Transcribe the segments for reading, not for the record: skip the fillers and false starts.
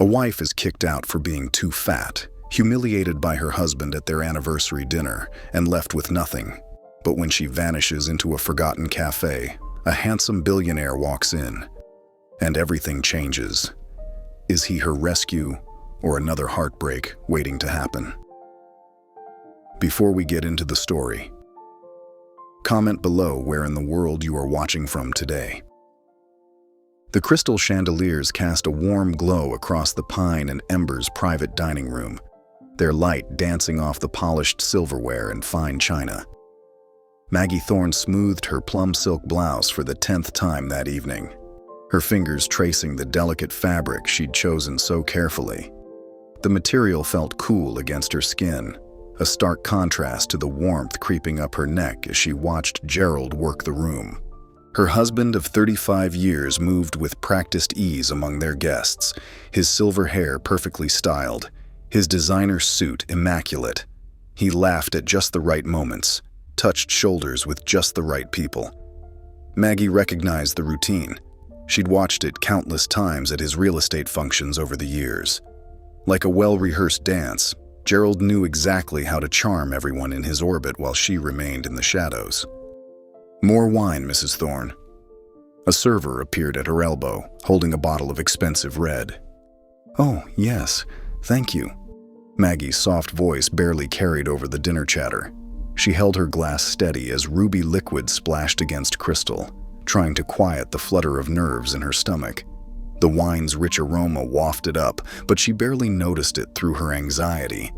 A wife is kicked out for being too fat, humiliated by her husband at their anniversary dinner, and left with nothing. But when she vanishes into a forgotten cafe, a handsome billionaire walks in, and everything changes. Is he her rescue, or another heartbreak waiting to happen? Before we get into the story, comment below where in the world you are watching from today. The crystal chandeliers cast a warm glow across the pine and embers private dining room, their light dancing off the polished silverware and fine china. Maggie Thorne smoothed her plum silk blouse for the 10th time that evening, her fingers tracing the delicate fabric she'd chosen so carefully. The material felt cool against her skin, a stark contrast to the warmth creeping up her neck as she watched Gerald work the room. Her husband of 35 years moved with practiced ease among their guests, his silver hair perfectly styled, his designer suit immaculate. He laughed at just the right moments, touched shoulders with just the right people. Maggie recognized the routine. She'd watched it countless times at his real estate functions over the years. Like a well-rehearsed dance, Gerald knew exactly how to charm everyone in his orbit while she remained in the shadows. "More wine, Mrs. Thorne." A server appeared at her elbow, holding a bottle of expensive red. "Oh, yes, thank you." Maggie's soft voice barely carried over the dinner chatter. She held her glass steady as ruby liquid splashed against crystal, trying to quiet the flutter of nerves in her stomach. The wine's rich aroma wafted up, but she barely noticed it through her anxiety.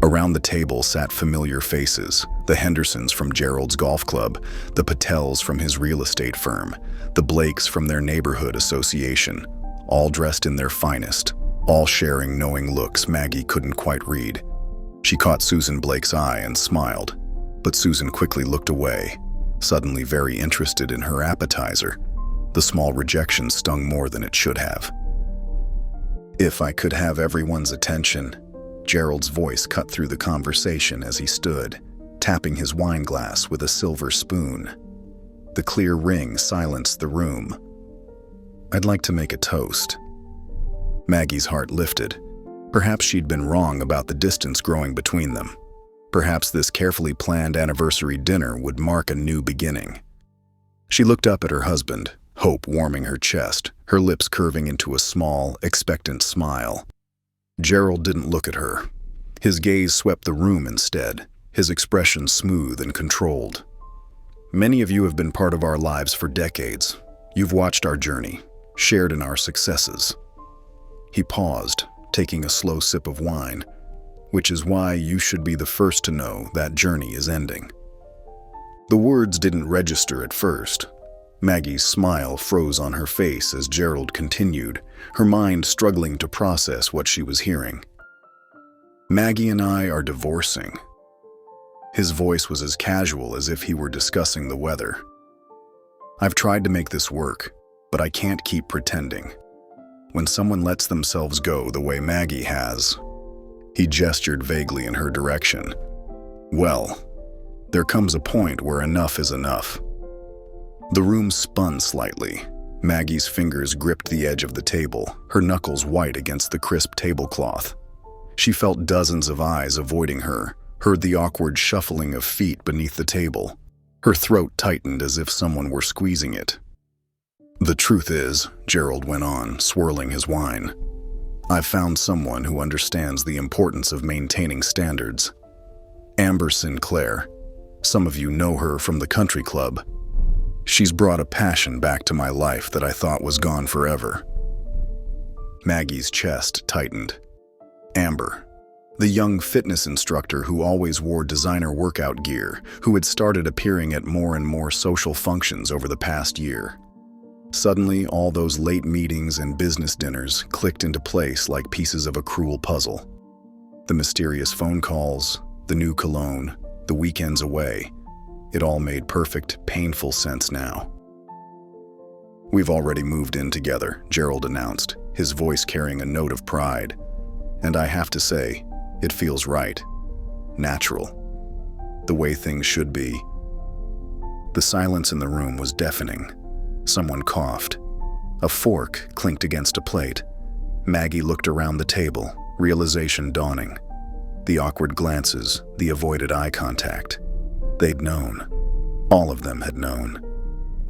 Around the table sat familiar faces, the Hendersons from Gerald's golf club, the Patels from his real estate firm, the Blakes from their neighborhood association, all dressed in their finest, all sharing knowing looks Maggie couldn't quite read. She caught Susan Blake's eye and smiled, but Susan quickly looked away, suddenly very interested in her appetizer. The small rejection stung more than it should have. "If I could have everyone's attention," Gerald's voice cut through the conversation as he stood, tapping his wine glass with a silver spoon. The clear ring silenced the room. "I'd like to make a toast." Maggie's heart lifted. Perhaps she'd been wrong about the distance growing between them. Perhaps this carefully planned anniversary dinner would mark a new beginning. She looked up at her husband, hope warming her chest, her lips curving into a small, expectant smile. Gerald didn't look at her. His gaze swept the room instead, his expression smooth and controlled. "Many of you have been part of our lives for decades. You've watched our journey, shared in our successes." He paused, taking a slow sip of wine, "which is why you should be the first to know that journey is ending." The words didn't register at first. Maggie's smile froze on her face as Gerald continued, her mind struggling to process what she was hearing. "Maggie and I are divorcing." His voice was as casual as if he were discussing the weather. "I've tried to make this work, but I can't keep pretending. When someone lets themselves go the way Maggie has," he gestured vaguely in her direction, "well, there comes a point where enough is enough." The room spun slightly. Maggie's fingers gripped the edge of the table, her knuckles white against the crisp tablecloth. She felt dozens of eyes avoiding her, heard the awkward shuffling of feet beneath the table. Her throat tightened as if someone were squeezing it. "The truth is," Gerald went on, swirling his wine, "I've found someone who understands the importance of maintaining standards. Amber Sinclair. Some of you know her from the country club. She's brought a passion back to my life that I thought was gone forever." Maggie's chest tightened. Amber, the young fitness instructor who always wore designer workout gear, who had started appearing at more and more social functions over the past year. Suddenly, all those late meetings and business dinners clicked into place like pieces of a cruel puzzle. The mysterious phone calls, the new cologne, the weekends away. It all made perfect, painful sense now. "We've already moved in together," Gerald announced, his voice carrying a note of pride. "And I have to say, it feels right. Natural. The way things should be." The silence in the room was deafening. Someone coughed. A fork clinked against a plate. Maggie looked around the table, realization dawning. The awkward glances, the avoided eye contact. They'd known. All of them had known.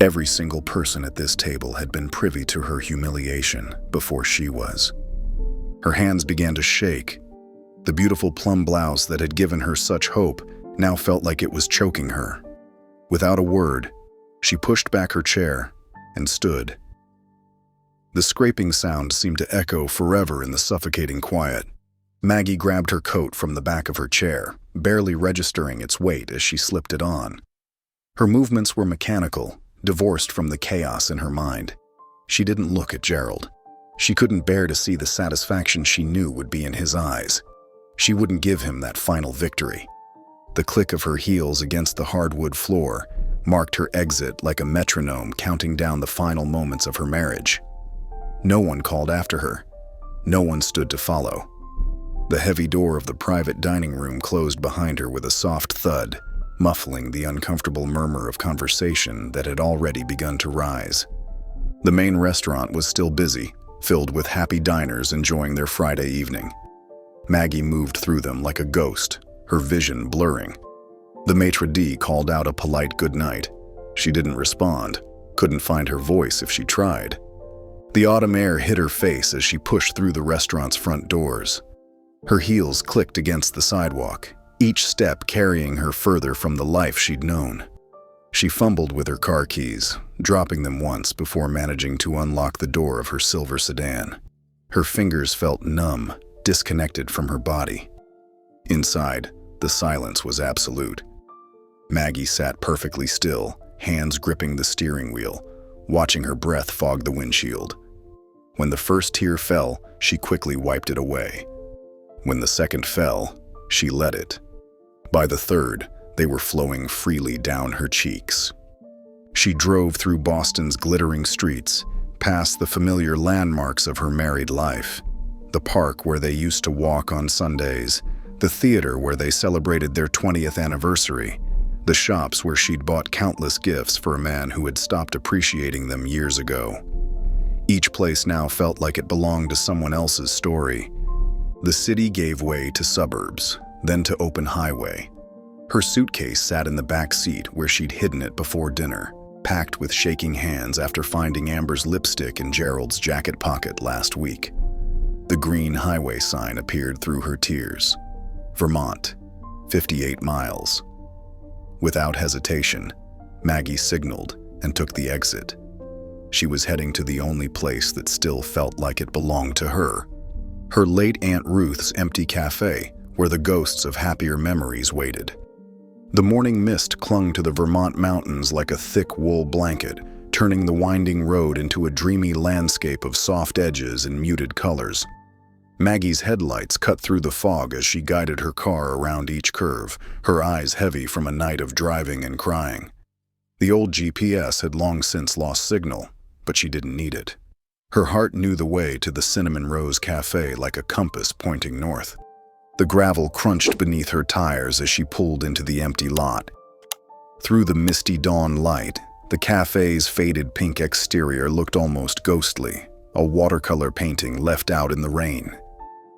Every single person at this table had been privy to her humiliation before she was. Her hands began to shake. The beautiful plum blouse that had given her such hope now felt like it was choking her. Without a word, she pushed back her chair and stood. The scraping sound seemed to echo forever in the suffocating quiet. Maggie grabbed her coat from the back of her chair, barely registering its weight as she slipped it on. Her movements were mechanical, divorced from the chaos in her mind. She didn't look at Gerald. She couldn't bear to see the satisfaction she knew would be in his eyes. She wouldn't give him that final victory. The click of her heels against the hardwood floor marked her exit like a metronome counting down the final moments of her marriage. No one called after her. No one stood to follow. The heavy door of the private dining room closed behind her with a soft thud, muffling the uncomfortable murmur of conversation that had already begun to rise. The main restaurant was still busy, filled with happy diners enjoying their Friday evening. Maggie moved through them like a ghost, her vision blurring. The maitre d' called out a polite goodnight. She didn't respond, couldn't find her voice if she tried. The autumn air hit her face as she pushed through the restaurant's front doors. Her heels clicked against the sidewalk, each step carrying her further from the life she'd known. She fumbled with her car keys, dropping them once before managing to unlock the door of her silver sedan. Her fingers felt numb, disconnected from her body. Inside, the silence was absolute. Maggie sat perfectly still, hands gripping the steering wheel, watching her breath fog the windshield. When the first tear fell, she quickly wiped it away. When the second fell, she let it. By the third, they were flowing freely down her cheeks. She drove through Boston's glittering streets, past the familiar landmarks of her married life. The park where they used to walk on Sundays, the theater where they celebrated their 20th anniversary, the shops where she'd bought countless gifts for a man who had stopped appreciating them years ago. Each place now felt like it belonged to someone else's story. The city gave way to suburbs, then to open highway. Her suitcase sat in the back seat where she'd hidden it before dinner, packed with shaking hands after finding Amber's lipstick in Gerald's jacket pocket last week. The green highway sign appeared through her tears. Vermont, 58 miles. Without hesitation, Maggie signaled and took the exit. She was heading to the only place that still felt like it belonged to her. Her late Aunt Ruth's empty cafe, where the ghosts of happier memories waited. The morning mist clung to the Vermont mountains like a thick wool blanket, turning the winding road into a dreamy landscape of soft edges and muted colors. Maggie's headlights cut through the fog as she guided her car around each curve, her eyes heavy from a night of driving and crying. The old GPS had long since lost signal, but she didn't need it. Her heart knew the way to the Cinnamon Rose Cafe like a compass pointing north. The gravel crunched beneath her tires as she pulled into the empty lot. Through the misty dawn light, the cafe's faded pink exterior looked almost ghostly, a watercolor painting left out in the rain.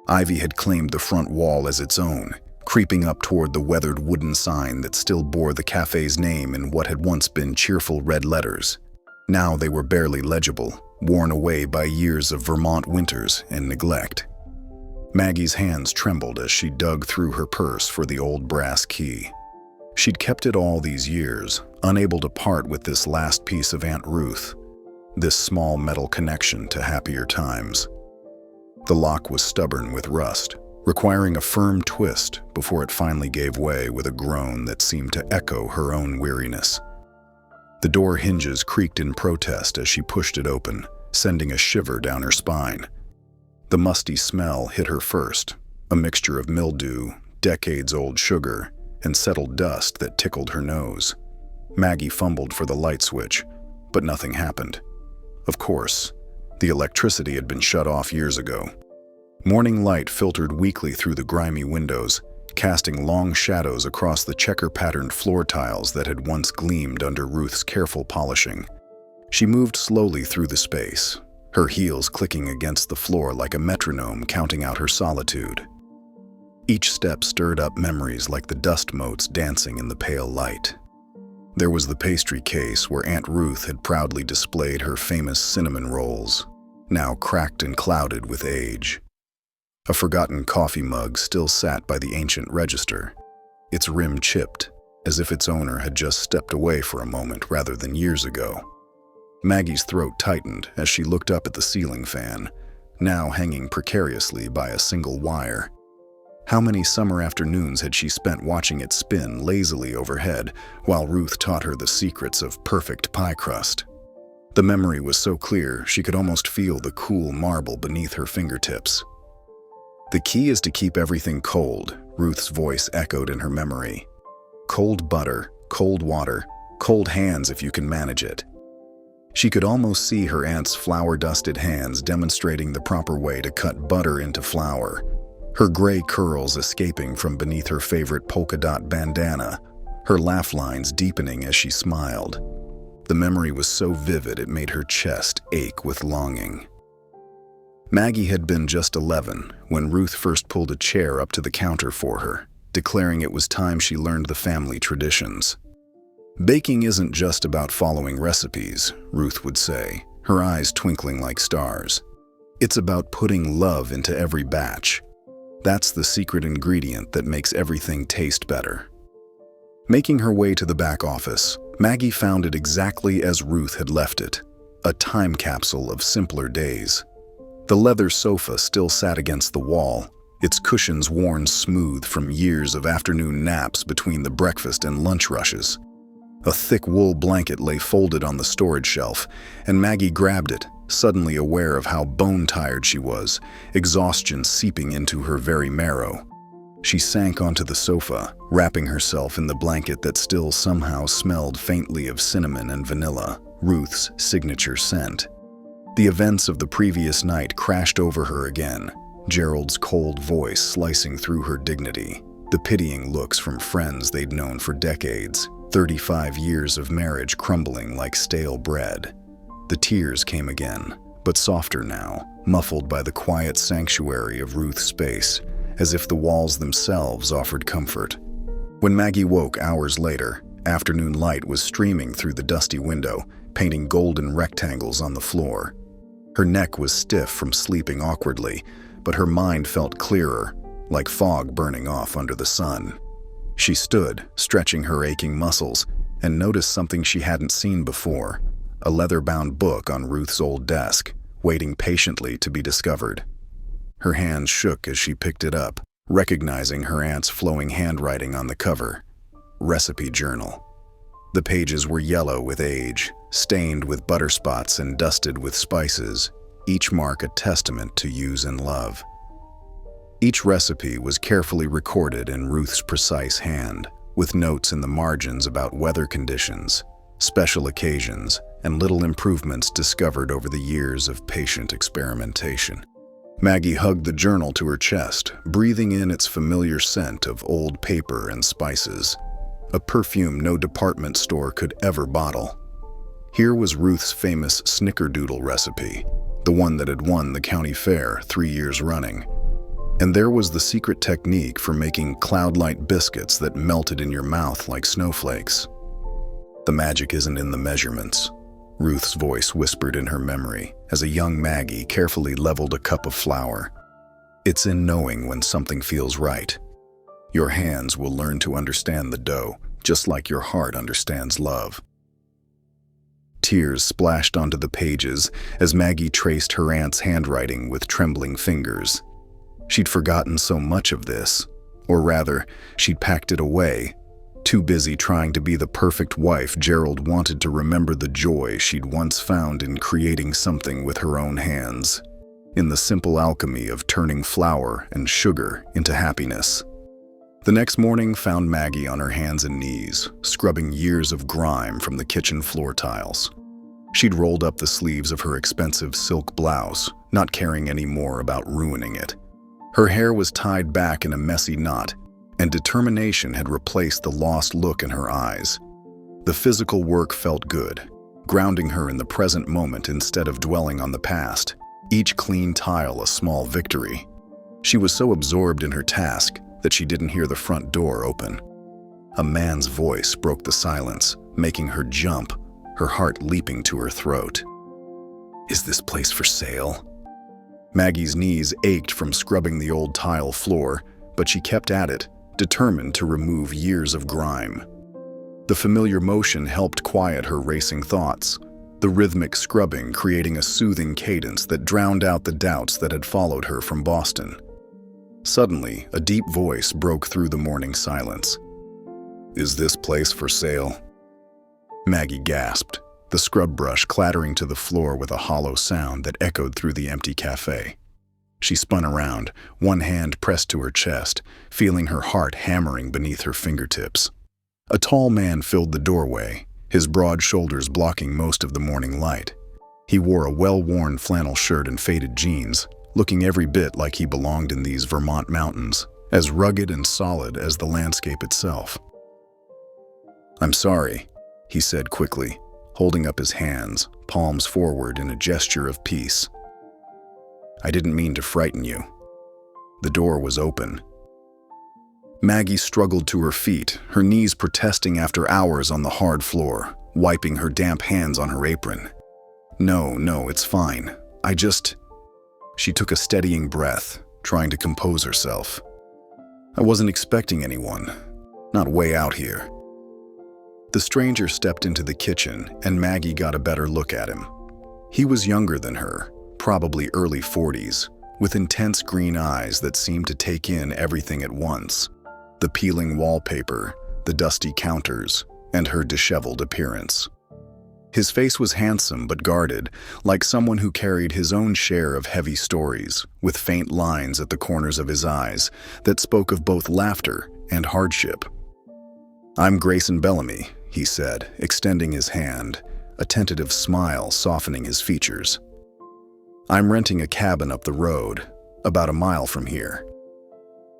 Ivy had claimed the front wall as its own, creeping up toward the weathered wooden sign that still bore the cafe's name in what had once been cheerful red letters. Now they were barely legible, worn away by years of Vermont winters and neglect. Maggie's hands trembled as she dug through her purse for the old brass key. She'd kept it all these years, unable to part with this last piece of Aunt Ruth, this small metal connection to happier times. The lock was stubborn with rust, requiring a firm twist before it finally gave way with a groan that seemed to echo her own weariness. The door hinges creaked in protest as she pushed it open, sending a shiver down her spine. The musty smell hit her first, a mixture of mildew, decades-old sugar, and settled dust that tickled her nose. Maggie fumbled for the light switch, but nothing happened. Of course, the electricity had been shut off years ago. Morning light filtered weakly through the grimy windows, casting long shadows across the checker-patterned floor tiles that had once gleamed under Ruth's careful polishing. She moved slowly through the space, her heels clicking against the floor like a metronome counting out her solitude. Each step stirred up memories like the dust motes dancing in the pale light. There was the pastry case where Aunt Ruth had proudly displayed her famous cinnamon rolls, now cracked and clouded with age. A forgotten coffee mug still sat by the ancient register, its rim chipped, as if its owner had just stepped away for a moment rather than years ago. Maggie's throat tightened as she looked up at the ceiling fan, now hanging precariously by a single wire. How many summer afternoons had she spent watching it spin lazily overhead while Ruth taught her the secrets of perfect pie crust? The memory was so clear she could almost feel the cool marble beneath her fingertips. "The key is to keep everything cold," Ruth's voice echoed in her memory. "Cold butter, cold water, cold hands if you can manage it." She could almost see her aunt's flour-dusted hands demonstrating the proper way to cut butter into flour, her gray curls escaping from beneath her favorite polka-dot bandana, her laugh lines deepening as she smiled. The memory was so vivid it made her chest ache with longing. Maggie had been just 11 when Ruth first pulled a chair up to the counter for her, declaring it was time she learned the family traditions. "Baking isn't just about following recipes," Ruth would say, her eyes twinkling like stars. "It's about putting love into every batch. That's the secret ingredient that makes everything taste better." Making her way to the back office, Maggie found it exactly as Ruth had left it, a time capsule of simpler days. The leather sofa still sat against the wall, its cushions worn smooth from years of afternoon naps between the breakfast and lunch rushes. A thick wool blanket lay folded on the storage shelf, and Maggie grabbed it, suddenly aware of how bone-tired she was, exhaustion seeping into her very marrow. She sank onto the sofa, wrapping herself in the blanket that still somehow smelled faintly of cinnamon and vanilla, Ruth's signature scent. The events of the previous night crashed over her again, Gerald's cold voice slicing through her dignity, the pitying looks from friends they'd known for decades, 35 years of marriage crumbling like stale bread. The tears came again, but softer now, muffled by the quiet sanctuary of Ruth's space, as if the walls themselves offered comfort. When Maggie woke hours later, afternoon light was streaming through the dusty window, painting golden rectangles on the floor. Her neck was stiff from sleeping awkwardly, but her mind felt clearer, like fog burning off under the sun. She stood, stretching her aching muscles, and noticed something she hadn't seen before, a leather-bound book on Ruth's old desk, waiting patiently to be discovered. Her hands shook as she picked it up, recognizing her aunt's flowing handwriting on the cover. Recipe journal. The pages were yellow with age, stained with butter spots and dusted with spices, each mark a testament to use and love. Each recipe was carefully recorded in Ruth's precise hand, with notes in the margins about weather conditions, special occasions, and little improvements discovered over the years of patient experimentation. Maggie hugged the journal to her chest, breathing in its familiar scent of old paper and spices, a perfume no department store could ever bottle. Here was Ruth's famous snickerdoodle recipe, the one that had won the county fair 3 years running. And there was the secret technique for making cloud-light biscuits that melted in your mouth like snowflakes. "The magic isn't in the measurements," Ruth's voice whispered in her memory as a young Maggie carefully leveled a cup of flour. "It's in knowing when something feels right. Your hands will learn to understand the dough, just like your heart understands love." Tears splashed onto the pages as Maggie traced her aunt's handwriting with trembling fingers. She'd forgotten so much of this, or rather, she'd packed it away, too busy trying to be the perfect wife Gerald wanted to remember the joy she'd once found in creating something with her own hands, in the simple alchemy of turning flour and sugar into happiness. The next morning found Maggie on her hands and knees, scrubbing years of grime from the kitchen floor tiles. She'd rolled up the sleeves of her expensive silk blouse, not caring any more about ruining it. Her hair was tied back in a messy knot, and determination had replaced the lost look in her eyes. The physical work felt good, grounding her in the present moment instead of dwelling on the past, each clean tile a small victory. She was so absorbed in her task that she didn't hear the front door open. A man's voice broke the silence, making her jump, her heart leaping to her throat. "Is this place for sale?" Maggie's knees ached from scrubbing the old tile floor, but she kept at it, determined to remove years of grime. The familiar motion helped quiet her racing thoughts, the rhythmic scrubbing creating a soothing cadence that drowned out the doubts that had followed her from Boston. Suddenly, a deep voice broke through the morning silence. "Is this place for sale?" Maggie gasped, the scrub brush clattering to the floor with a hollow sound that echoed through the empty cafe. She spun around, one hand pressed to her chest, feeling her heart hammering beneath her fingertips. A tall man filled the doorway, his broad shoulders blocking most of the morning light. He wore a well-worn flannel shirt and faded jeans, looking every bit like he belonged in these Vermont mountains, as rugged and solid as the landscape itself. "I'm sorry," he said quickly, holding up his hands, palms forward in a gesture of peace. "I didn't mean to frighten you." The door was open. Maggie struggled to her feet, her knees protesting after hours on the hard floor, wiping her damp hands on her apron. No, it's fine. She took a steadying breath, trying to compose herself. "I wasn't expecting anyone. Not way out here." The stranger stepped into the kitchen, and Maggie got a better look at him. He was younger than her, probably early 40s, with intense green eyes that seemed to take in everything at once. The peeling wallpaper, the dusty counters, and her disheveled appearance. His face was handsome but guarded, like someone who carried his own share of heavy stories, with faint lines at the corners of his eyes that spoke of both laughter and hardship. "I'm Grayson Bellamy," he said, extending his hand, a tentative smile softening his features. "I'm renting a cabin up the road, about a mile from here."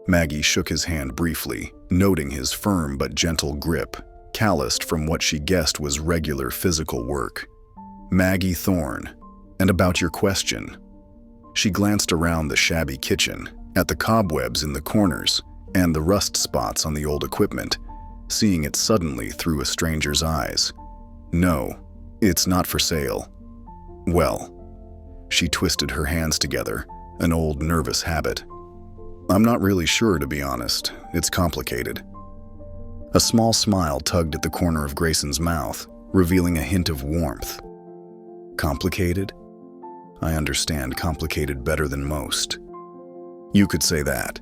Maggie shook his hand briefly, noting his firm but gentle grip, calloused from what she guessed was regular physical work. "Maggie Thorne, and about your question." She glanced around the shabby kitchen, at the cobwebs in the corners, and the rust spots on the old equipment, seeing it suddenly through a stranger's eyes. "No, it's not for sale." "Well," she twisted her hands together, an old nervous habit. "I'm not really sure, to be honest. It's complicated." A small smile tugged at the corner of Grayson's mouth, revealing a hint of warmth. "Complicated? I understand complicated better than most." "You could say that."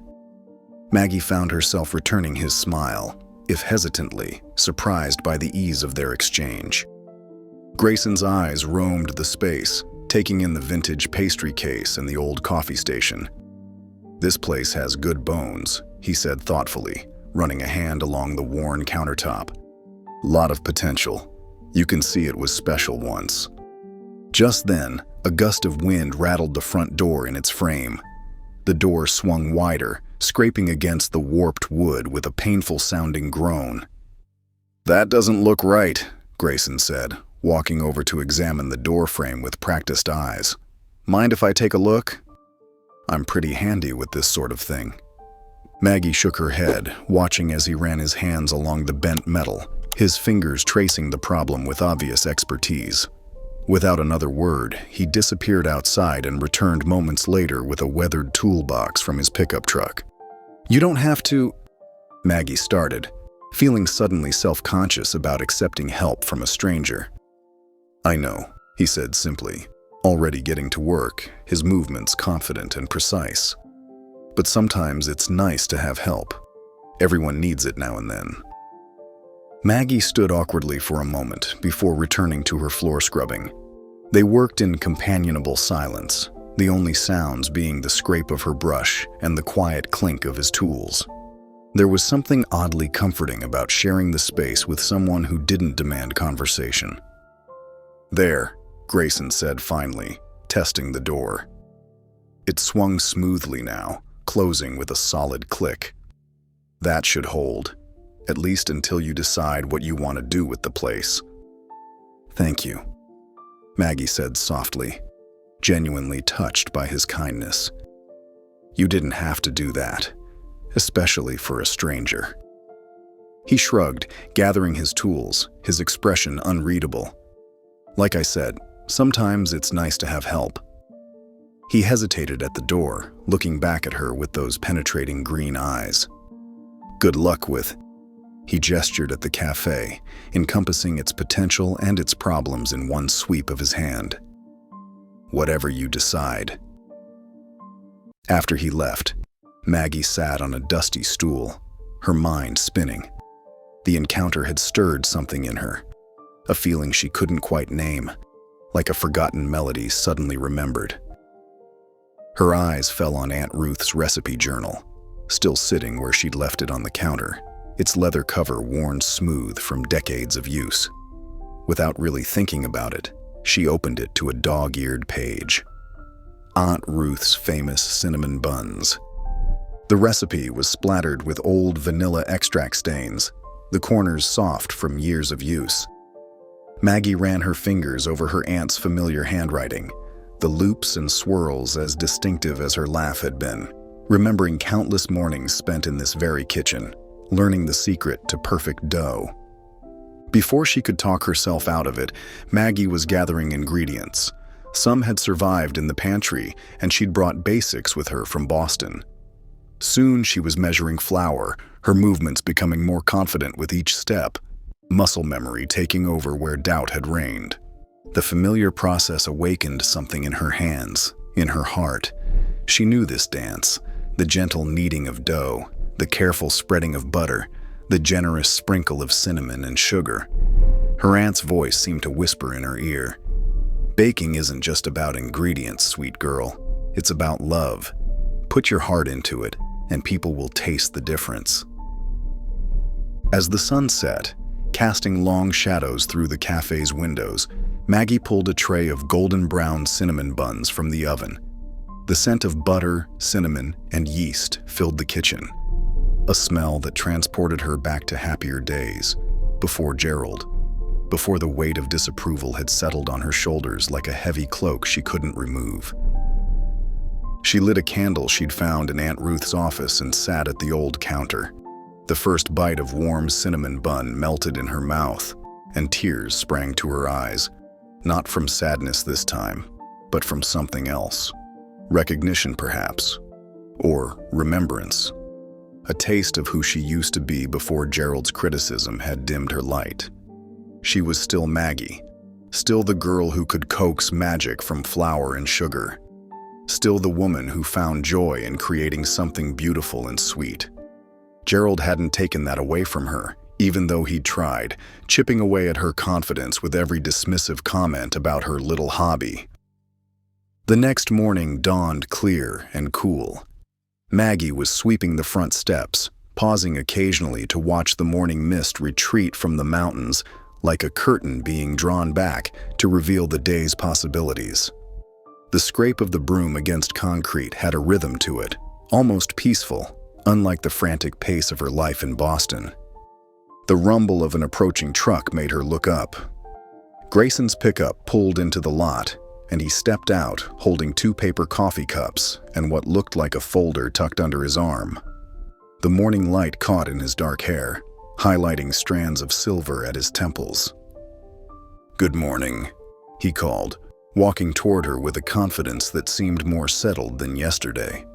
Maggie found herself returning his smile, if hesitantly, surprised by the ease of their exchange. Grayson's eyes roamed the space, taking in the vintage pastry case and the old coffee station. "This place has good bones," he said thoughtfully, running a hand along the worn countertop. "Lot of potential. You can see it was special once." Just then, a gust of wind rattled the front door in its frame. The door swung wider, scraping against the warped wood with a painful-sounding groan. "That doesn't look right," Grayson said, walking over to examine the door frame with practiced eyes. "Mind if I take a look?" "I'm pretty handy with this sort of thing." Maggie shook her head, watching as he ran his hands along the bent metal, his fingers tracing the problem with obvious expertise. Without another word, he disappeared outside and returned moments later with a weathered toolbox from his pickup truck. "You don't have to," Maggie started, feeling suddenly self-conscious about accepting help from a stranger. "I know," he said simply, already getting to work, his movements confident and precise. "But sometimes it's nice to have help. Everyone needs it now and then." Maggie stood awkwardly for a moment before returning to her floor scrubbing. They worked in companionable silence, the only sounds being the scrape of her brush and the quiet clink of his tools. There was something oddly comforting about sharing the space with someone who didn't demand conversation. "There," Grayson said finally, testing the door. It swung smoothly now, closing with a solid click. "That should hold, at least until you decide what you want to do with the place." "Thank you." Maggie said softly, genuinely touched by his kindness. You didn't have to do that, especially for a stranger. He shrugged, gathering his tools, his expression unreadable. Like I said, sometimes it's nice to have help. He hesitated at the door, looking back at her with those penetrating green eyes. Good luck with. He gestured at the cafe, encompassing its potential and its problems in one sweep of his hand. Whatever you decide. After he left, Maggie sat on a dusty stool, her mind spinning. The encounter had stirred something in her, a feeling she couldn't quite name, like a forgotten melody suddenly remembered. Her eyes fell on Aunt Ruth's recipe journal, still sitting where she'd left it on the counter, its leather cover worn smooth from decades of use. Without really thinking about it, she opened it to a dog-eared page. Aunt Ruth's famous cinnamon buns. The recipe was splattered with old vanilla extract stains, the corners soft from years of use. Maggie ran her fingers over her aunt's familiar handwriting, the loops and swirls as distinctive as her laugh had been, remembering countless mornings spent in this very kitchen, learning the secret to perfect dough. Before she could talk herself out of it, Maggie was gathering ingredients. Some had survived in the pantry, and she'd brought basics with her from Boston. Soon she was measuring flour, her movements becoming more confident with each step, muscle memory taking over where doubt had reigned. The familiar process awakened something in her hands, in her heart. She knew this dance, the gentle kneading of dough, the careful spreading of butter, the generous sprinkle of cinnamon and sugar. Her aunt's voice seemed to whisper in her ear. Baking isn't just about ingredients, sweet girl. It's about love. Put your heart into it, and people will taste the difference. As the sun set, casting long shadows through the cafe's windows, Maggie pulled a tray of golden brown cinnamon buns from the oven. The scent of butter, cinnamon, and yeast filled the kitchen, a smell that transported her back to happier days, before Gerald, before the weight of disapproval had settled on her shoulders like a heavy cloak she couldn't remove. She lit a candle she'd found in Aunt Ruth's office and sat at the old counter. The first bite of warm cinnamon bun melted in her mouth, and tears sprang to her eyes, not from sadness this time, but from something else. Recognition, perhaps, or remembrance. A taste of who she used to be before Gerald's criticism had dimmed her light. She was still Maggie, still the girl who could coax magic from flour and sugar, still the woman who found joy in creating something beautiful and sweet. Gerald hadn't taken that away from her, even though he'd tried, chipping away at her confidence with every dismissive comment about her little hobby. The next morning dawned clear and cool. Maggie was sweeping the front steps, pausing occasionally to watch the morning mist retreat from the mountains like a curtain being drawn back to reveal the day's possibilities. The scrape of the broom against concrete had a rhythm to it, almost peaceful, unlike the frantic pace of her life in Boston. The rumble of an approaching truck made her look up. Grayson's pickup pulled into the lot, and he stepped out, holding 2 paper coffee cups and what looked like a folder tucked under his arm. The morning light caught in his dark hair, highlighting strands of silver at his temples. "Good morning," he called, walking toward her with a confidence that seemed more settled than yesterday.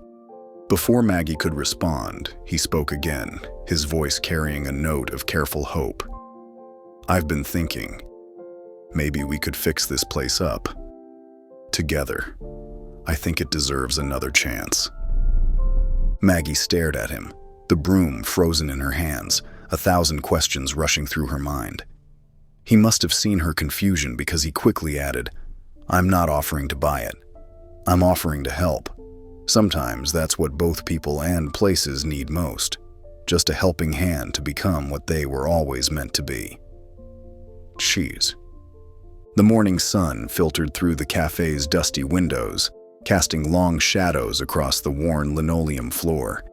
Before Maggie could respond, he spoke again, his voice carrying a note of careful hope. "I've been thinking, maybe we could fix this place up. Together. I think it deserves another chance." Maggie stared at him, the broom frozen in her hands, 1,000 questions rushing through her mind. He must have seen her confusion because he quickly added, "I'm not offering to buy it. I'm offering to help. Sometimes that's what both people and places need most, just a helping hand to become what they were always meant to be." Cheese. The morning sun filtered through the cafe's dusty windows, casting long shadows across the worn linoleum floor.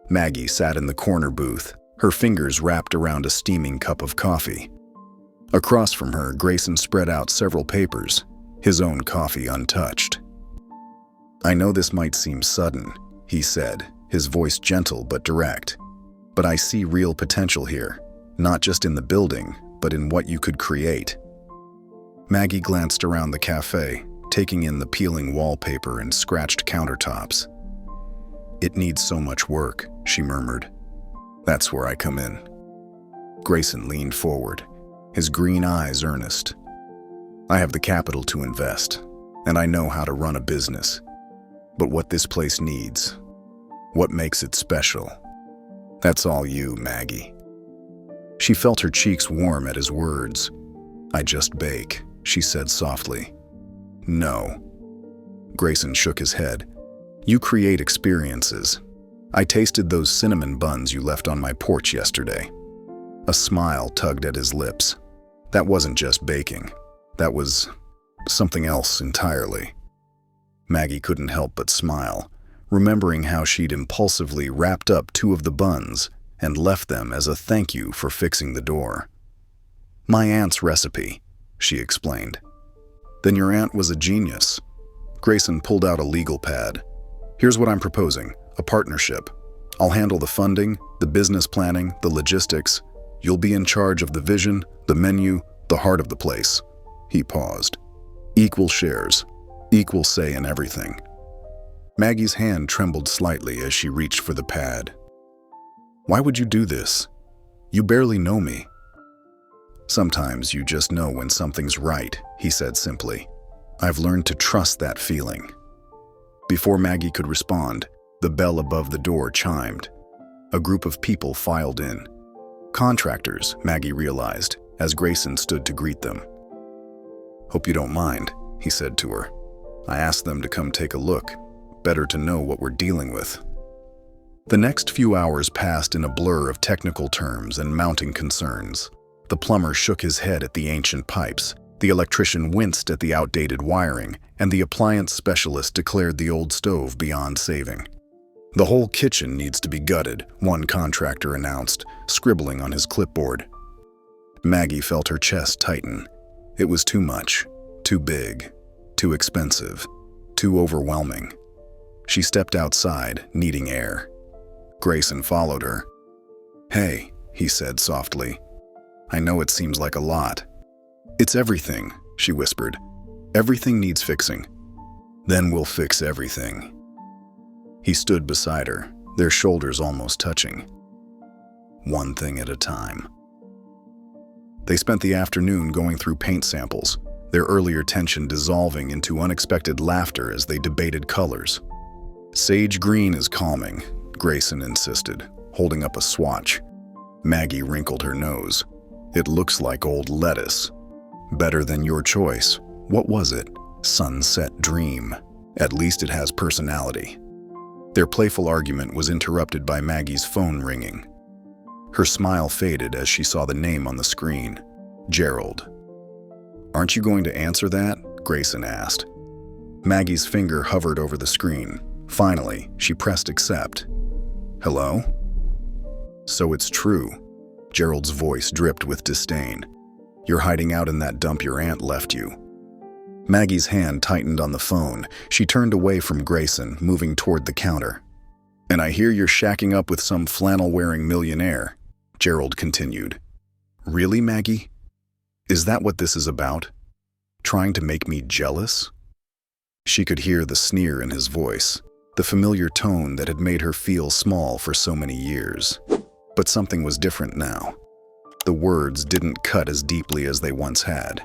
Maggie sat in the corner booth, her fingers wrapped around a steaming cup of coffee. Across from her, Grayson spread out several papers, his own coffee untouched. "I know this might seem sudden," he said, his voice gentle but direct. "But I see real potential here, not just in the building, but in what you could create." Maggie glanced around the cafe, taking in the peeling wallpaper and scratched countertops. "It needs so much work," she murmured. "That's where I come in." Grayson leaned forward, his green eyes earnest. "I have the capital to invest, and I know how to run a business. But what this place needs, what makes it special, that's all you, Maggie." She felt her cheeks warm at his words. "I just bake," she said softly. "No." Grayson shook his head. "You create experiences. I tasted those cinnamon buns you left on my porch yesterday." A smile tugged at his lips. That wasn't just baking. That was something else entirely. Maggie couldn't help but smile, remembering how she'd impulsively wrapped up 2 of the buns and left them as a thank you for fixing the door. "My aunt's recipe," she explained. "Then your aunt was a genius." Grayson pulled out a legal pad. "Here's what I'm proposing, a partnership. I'll handle the funding, the business planning, the logistics. You'll be in charge of the vision, the menu, the heart of the place." He paused. "Equal shares, equal say in everything." Maggie's hand trembled slightly as she reached for the pad. "Why would you do this? You barely know me." "Sometimes you just know when something's right," he said simply. "I've learned to trust that feeling." Before Maggie could respond, the bell above the door chimed. A group of people filed in. Contractors, Maggie realized, as Grayson stood to greet them. "Hope you don't mind," he said to her. "I asked them to come take a look. Better to know what we're dealing with." The next few hours passed in a blur of technical terms and mounting concerns. The plumber shook his head at the ancient pipes, the electrician winced at the outdated wiring, and the appliance specialist declared the old stove beyond saving. "The whole kitchen needs to be gutted," one contractor announced, scribbling on his clipboard. Maggie felt her chest tighten. It was too much, too big, too expensive, too overwhelming. She stepped outside, needing air. Grayson followed her. "Hey," he said softly. "I know it seems like a lot." "It's everything," she whispered. "Everything needs fixing." "Then we'll fix everything." He stood beside her, their shoulders almost touching. "One thing at a time." They spent the afternoon going through paint samples, their earlier tension dissolving into unexpected laughter as they debated colors. "Sage green is calming," Grayson insisted, holding up a swatch. Maggie wrinkled her nose. "It looks like old lettuce." "Better than your choice. What was it?" "Sunset Dream. At least it has personality." Their playful argument was interrupted by Maggie's phone ringing. Her smile faded as she saw the name on the screen. Gerald. "Aren't you going to answer that?" Grayson asked. Maggie's finger hovered over the screen. Finally, she pressed accept. "Hello?" "So it's true." Gerald's voice dripped with disdain. "You're hiding out in that dump your aunt left you." Maggie's hand tightened on the phone. She turned away from Grayson, moving toward the counter. "And I hear you're shacking up with some flannel-wearing millionaire," Gerald continued. "Really, Maggie? Is that what this is about? Trying to make me jealous?" She could hear the sneer in his voice, the familiar tone that had made her feel small for so many years. But something was different now. The words didn't cut as deeply as they once had.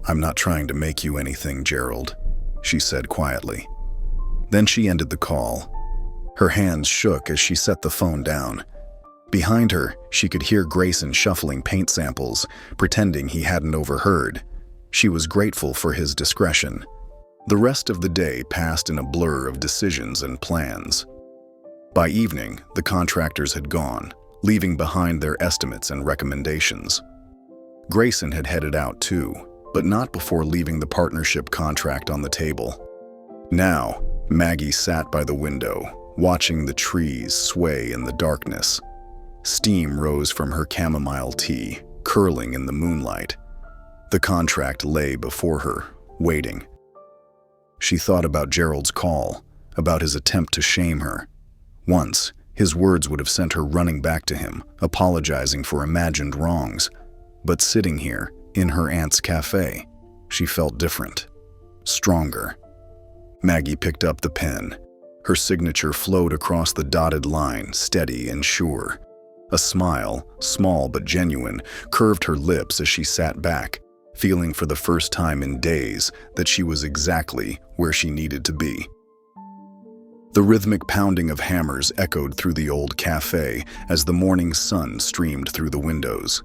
"I'm not trying to make you anything, Gerald," she said quietly. Then she ended the call. Her hands shook as she set the phone down. Behind her, she could hear Grayson shuffling paint samples, pretending he hadn't overheard. She was grateful for his discretion. The rest of the day passed in a blur of decisions and plans. By evening, the contractors had gone, leaving behind their estimates and recommendations. Grayson had headed out too, but not before leaving the partnership contract on the table. Now, Maggie sat by the window, watching the trees sway in the darkness. Steam rose from her chamomile tea, curling in the moonlight. The contract lay before her, waiting. She thought about Gerald's call, about his attempt to shame her. Once, his words would have sent her running back to him, apologizing for imagined wrongs. But sitting here, in her aunt's cafe, she felt different, stronger. Maggie picked up the pen. Her signature flowed across the dotted line, steady and sure. A smile, small but genuine, curved her lips as she sat back, feeling for the first time in days that she was exactly where she needed to be. The rhythmic pounding of hammers echoed through the old cafe as the morning sun streamed through the windows.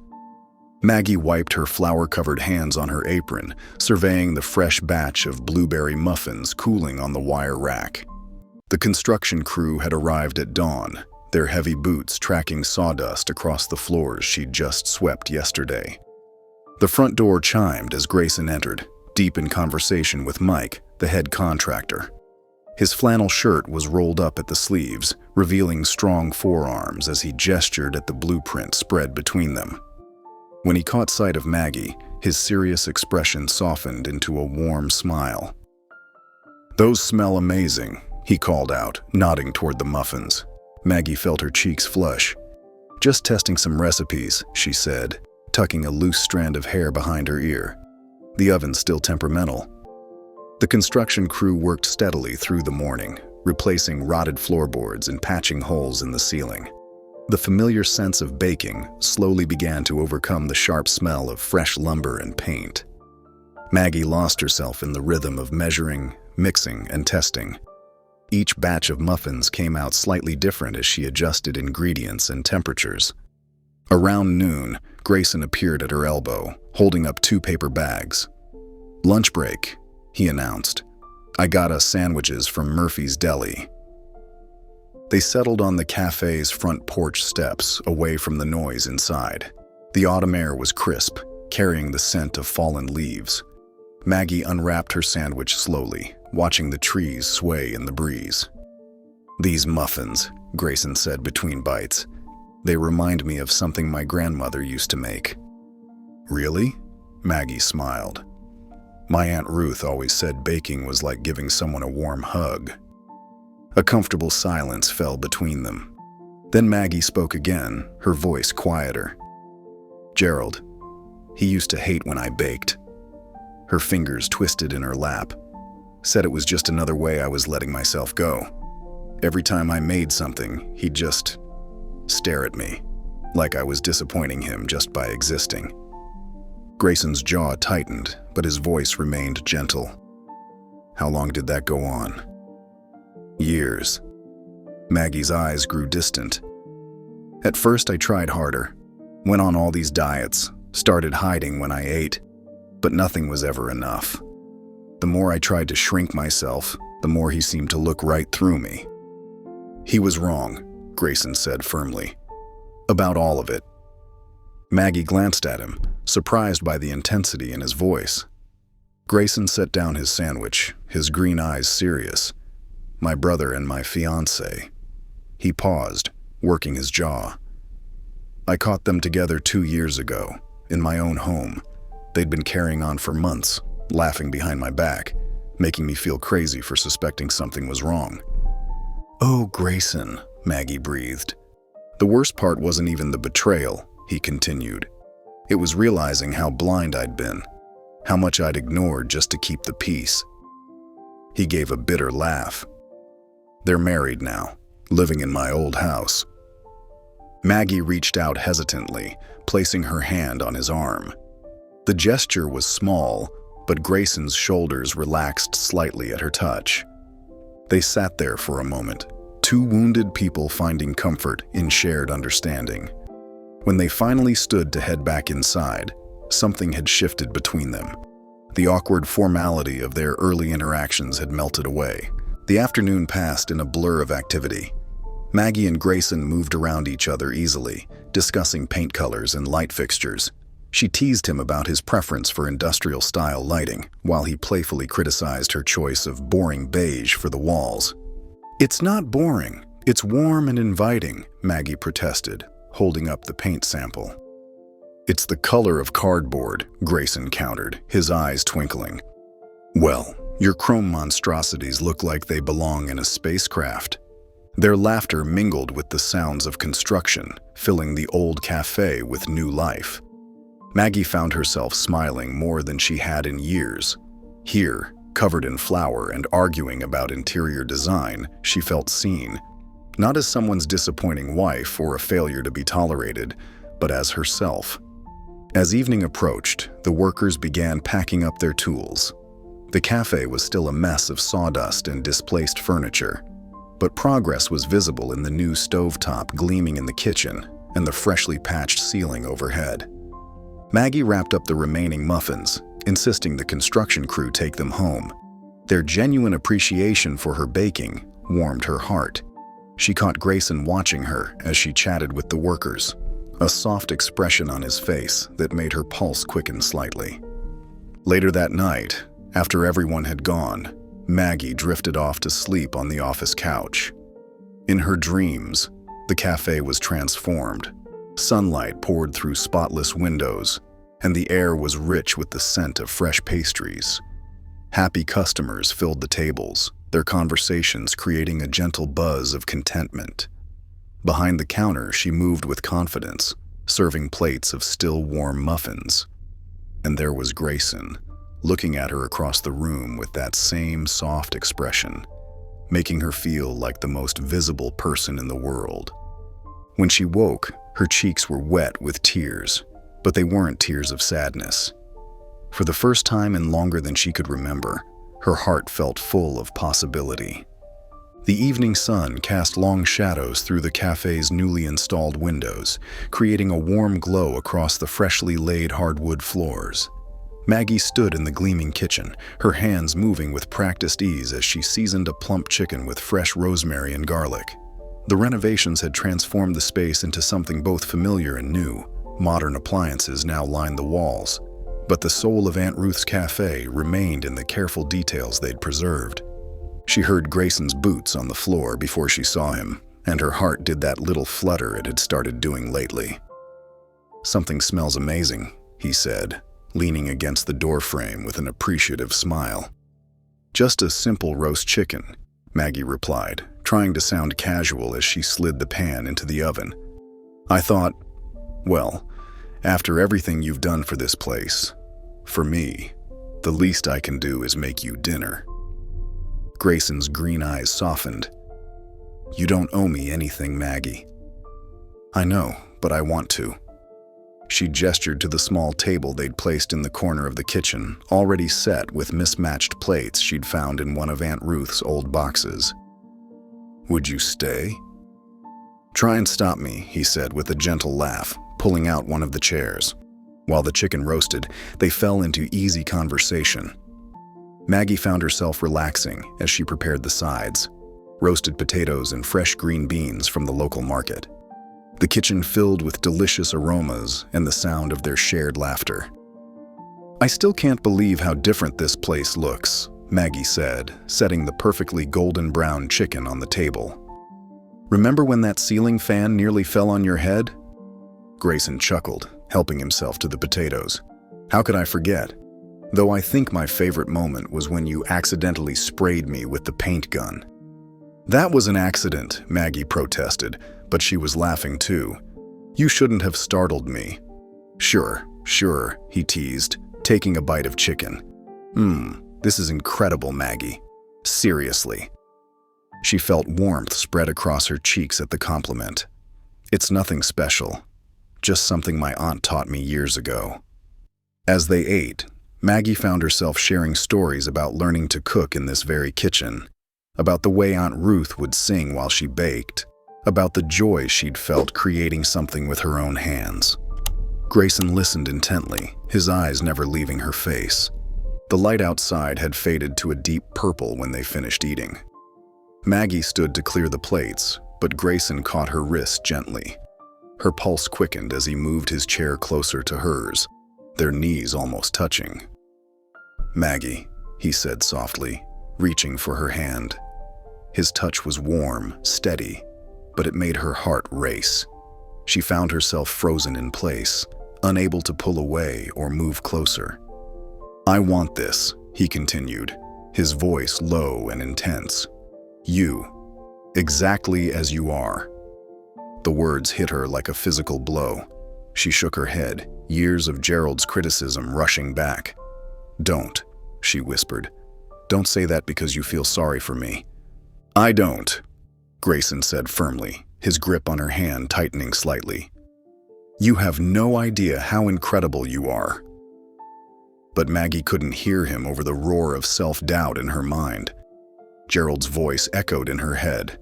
Maggie wiped her flour-covered hands on her apron, surveying the fresh batch of blueberry muffins cooling on the wire rack. The construction crew had arrived at dawn, their heavy boots tracking sawdust across the floors she'd just swept yesterday. The front door chimed as Grayson entered, deep in conversation with Mike, the head contractor. His flannel shirt was rolled up at the sleeves, revealing strong forearms as he gestured at the blueprint spread between them. When he caught sight of Maggie, his serious expression softened into a warm smile. "Those smell amazing," he called out, nodding toward the muffins. Maggie felt her cheeks flush. "Just testing some recipes," she said, tucking a loose strand of hair behind her ear. "The oven's still temperamental." The construction crew worked steadily through the morning, replacing rotted floorboards and patching holes in the ceiling. The familiar sense of baking slowly began to overcome the sharp smell of fresh lumber and paint. Maggie lost herself in the rhythm of measuring, mixing, and testing. Each batch of muffins came out slightly different as she adjusted ingredients and temperatures. Around noon, Grayson appeared at her elbow, holding up 2 paper bags. "Lunch break," he announced. "I got us sandwiches from Murphy's Deli." They settled on the cafe's front porch steps, away from the noise inside. The autumn air was crisp, carrying the scent of fallen leaves. Maggie unwrapped her sandwich slowly, watching the trees sway in the breeze. "These muffins," Grayson said between bites. "They remind me of something my grandmother used to make." "Really?" Maggie smiled. "My Aunt Ruth always said baking was like giving someone a warm hug." A comfortable silence fell between them. Then Maggie spoke again, her voice quieter. "Gerald, he used to hate when I baked." Her fingers twisted in her lap. "Said it was just another way I was letting myself go. Every time I made something, he'd just stare at me, like I was disappointing him just by existing." Grayson's jaw tightened, but his voice remained gentle. "How long did that go on?" "Years." Maggie's eyes grew distant. "At first I tried harder, went on all these diets, started hiding when I ate, but nothing was ever enough. The more I tried to shrink myself, the more he seemed to look right through me." "He was wrong," Grayson said firmly. "About all of it." Maggie glanced at him, surprised by the intensity in his voice. Grayson set down his sandwich, his green eyes serious. "My brother and my fiancée." He paused, working his jaw. "I caught them together 2 years ago, in my own home. They'd been carrying on for months, laughing behind my back, making me feel crazy for suspecting something was wrong." "Oh, Grayson," Maggie breathed. "The worst part wasn't even the betrayal," he continued. "It was realizing how blind I'd been, how much I'd ignored just to keep the peace." He gave a bitter laugh. "They're married now, living in my old house." Maggie reached out hesitantly, placing her hand on his arm. The gesture was small, but Grayson's shoulders relaxed slightly at her touch. They sat there for a moment, 2 wounded people finding comfort in shared understanding. When they finally stood to head back inside, something had shifted between them. The awkward formality of their early interactions had melted away. The afternoon passed in a blur of activity. Maggie and Grayson moved around each other easily, discussing paint colors and light fixtures. She teased him about his preference for industrial-style lighting, while he playfully criticized her choice of boring beige for the walls. "It's not boring, it's warm and inviting," Maggie protested, holding up the paint sample. "It's the color of cardboard," Grayson countered, his eyes twinkling. Well, your chrome monstrosities look like they belong in a spacecraft. Their laughter mingled with the sounds of construction, filling the old cafe with new life. Maggie found herself smiling more than she had in years. Here, covered in flour and arguing about interior design, she felt seen, not as someone's disappointing wife or a failure to be tolerated, but as herself. As evening approached, the workers began packing up their tools. The cafe was still a mess of sawdust and displaced furniture, but progress was visible in the new stovetop gleaming in the kitchen and the freshly patched ceiling overhead. Maggie wrapped up the remaining muffins, insisting the construction crew take them home. Their genuine appreciation for her baking warmed her heart. She caught Grayson watching her as she chatted with the workers, a soft expression on his face that made her pulse quicken slightly. Later that night, after everyone had gone, Maggie drifted off to sleep on the office couch. In her dreams, the cafe was transformed. Sunlight poured through spotless windows, and the air was rich with the scent of fresh pastries. Happy customers filled the tables, their conversations creating a gentle buzz of contentment. Behind the counter, she moved with confidence, serving plates of still warm muffins. And there was Grayson, looking at her across the room with that same soft expression, making her feel like the most visible person in the world. When she woke, her cheeks were wet with tears, but they weren't tears of sadness. For the first time in longer than she could remember, her heart felt full of possibility. The evening sun cast long shadows through the cafe's newly installed windows, creating a warm glow across the freshly laid hardwood floors. Maggie stood in the gleaming kitchen, her hands moving with practiced ease as she seasoned a plump chicken with fresh rosemary and garlic. The renovations had transformed the space into something both familiar and new. Modern appliances now lined the walls, but the soul of Aunt Ruth's cafe remained in the careful details they'd preserved. She heard Grayson's boots on the floor before she saw him, and her heart did that little flutter it had started doing lately. "Something smells amazing," he said, leaning against the doorframe with an appreciative smile. "Just a simple roast chicken," Maggie replied, trying to sound casual as she slid the pan into the oven. "I thought, well, after everything you've done for this place, for me, the least I can do is make you dinner." Grayson's green eyes softened. "You don't owe me anything, Maggie." "I know, but I want to." She gestured to the small table they'd placed in the corner of the kitchen, already set with mismatched plates she'd found in one of Aunt Ruth's old boxes. "Would you stay?" "Try and stop me," he said with a gentle laugh, pulling out one of the chairs. While the chicken roasted, they fell into easy conversation. Maggie found herself relaxing as she prepared the sides, roasted potatoes and fresh green beans from the local market. The kitchen filled with delicious aromas and the sound of their shared laughter. "I still can't believe how different this place looks," Maggie said, setting the perfectly golden brown chicken on the table. "Remember when that ceiling fan nearly fell on your head?" Grayson chuckled, helping himself to the potatoes. "How could I forget? Though I think my favorite moment was when you accidentally sprayed me with the paint gun." "That was an accident," Maggie protested, but she was laughing too. "You shouldn't have startled me." Sure, he teased, taking a bite of chicken. This is incredible, Maggie. Seriously." She felt warmth spread across her cheeks at the compliment. "It's nothing special, just something my aunt taught me years ago." As they ate, Maggie found herself sharing stories about learning to cook in this very kitchen, about the way Aunt Ruth would sing while she baked, about the joy she'd felt creating something with her own hands. Grayson listened intently, his eyes never leaving her face. The light outside had faded to a deep purple when they finished eating. Maggie stood to clear the plates, but Grayson caught her wrist gently. Her pulse quickened as he moved his chair closer to hers, their knees almost touching. "Maggie," he said softly, reaching for her hand. His touch was warm, steady, but it made her heart race. She found herself frozen in place, unable to pull away or move closer. "I want this," he continued, his voice low and intense. You, exactly as you are. The words hit her like a physical blow. She shook her head, years of Gerald's criticism rushing back. Don't, she whispered. Don't say that because you feel sorry for me. I don't, Grayson said firmly, his grip on her hand tightening slightly. You have no idea how incredible you are. But Maggie couldn't hear him over the roar of self-doubt in her mind. Gerald's voice echoed in her head.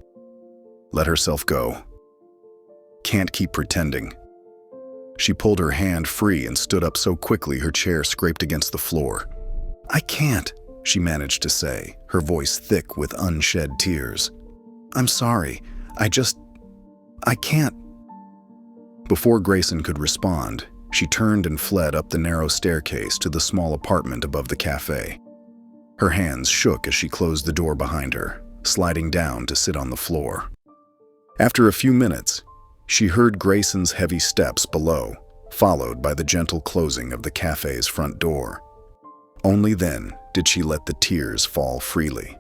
Let herself go. Can't keep pretending. She pulled her hand free and stood up so quickly her chair scraped against the floor. I can't, she managed to say, her voice thick with unshed tears. I'm sorry. I can't. Before Grayson could respond, she turned and fled up the narrow staircase to the small apartment above the cafe. Her hands shook as she closed the door behind her, sliding down to sit on the floor. After a few minutes, she heard Grayson's heavy steps below, followed by the gentle closing of the cafe's front door. Only then did she let the tears fall freely.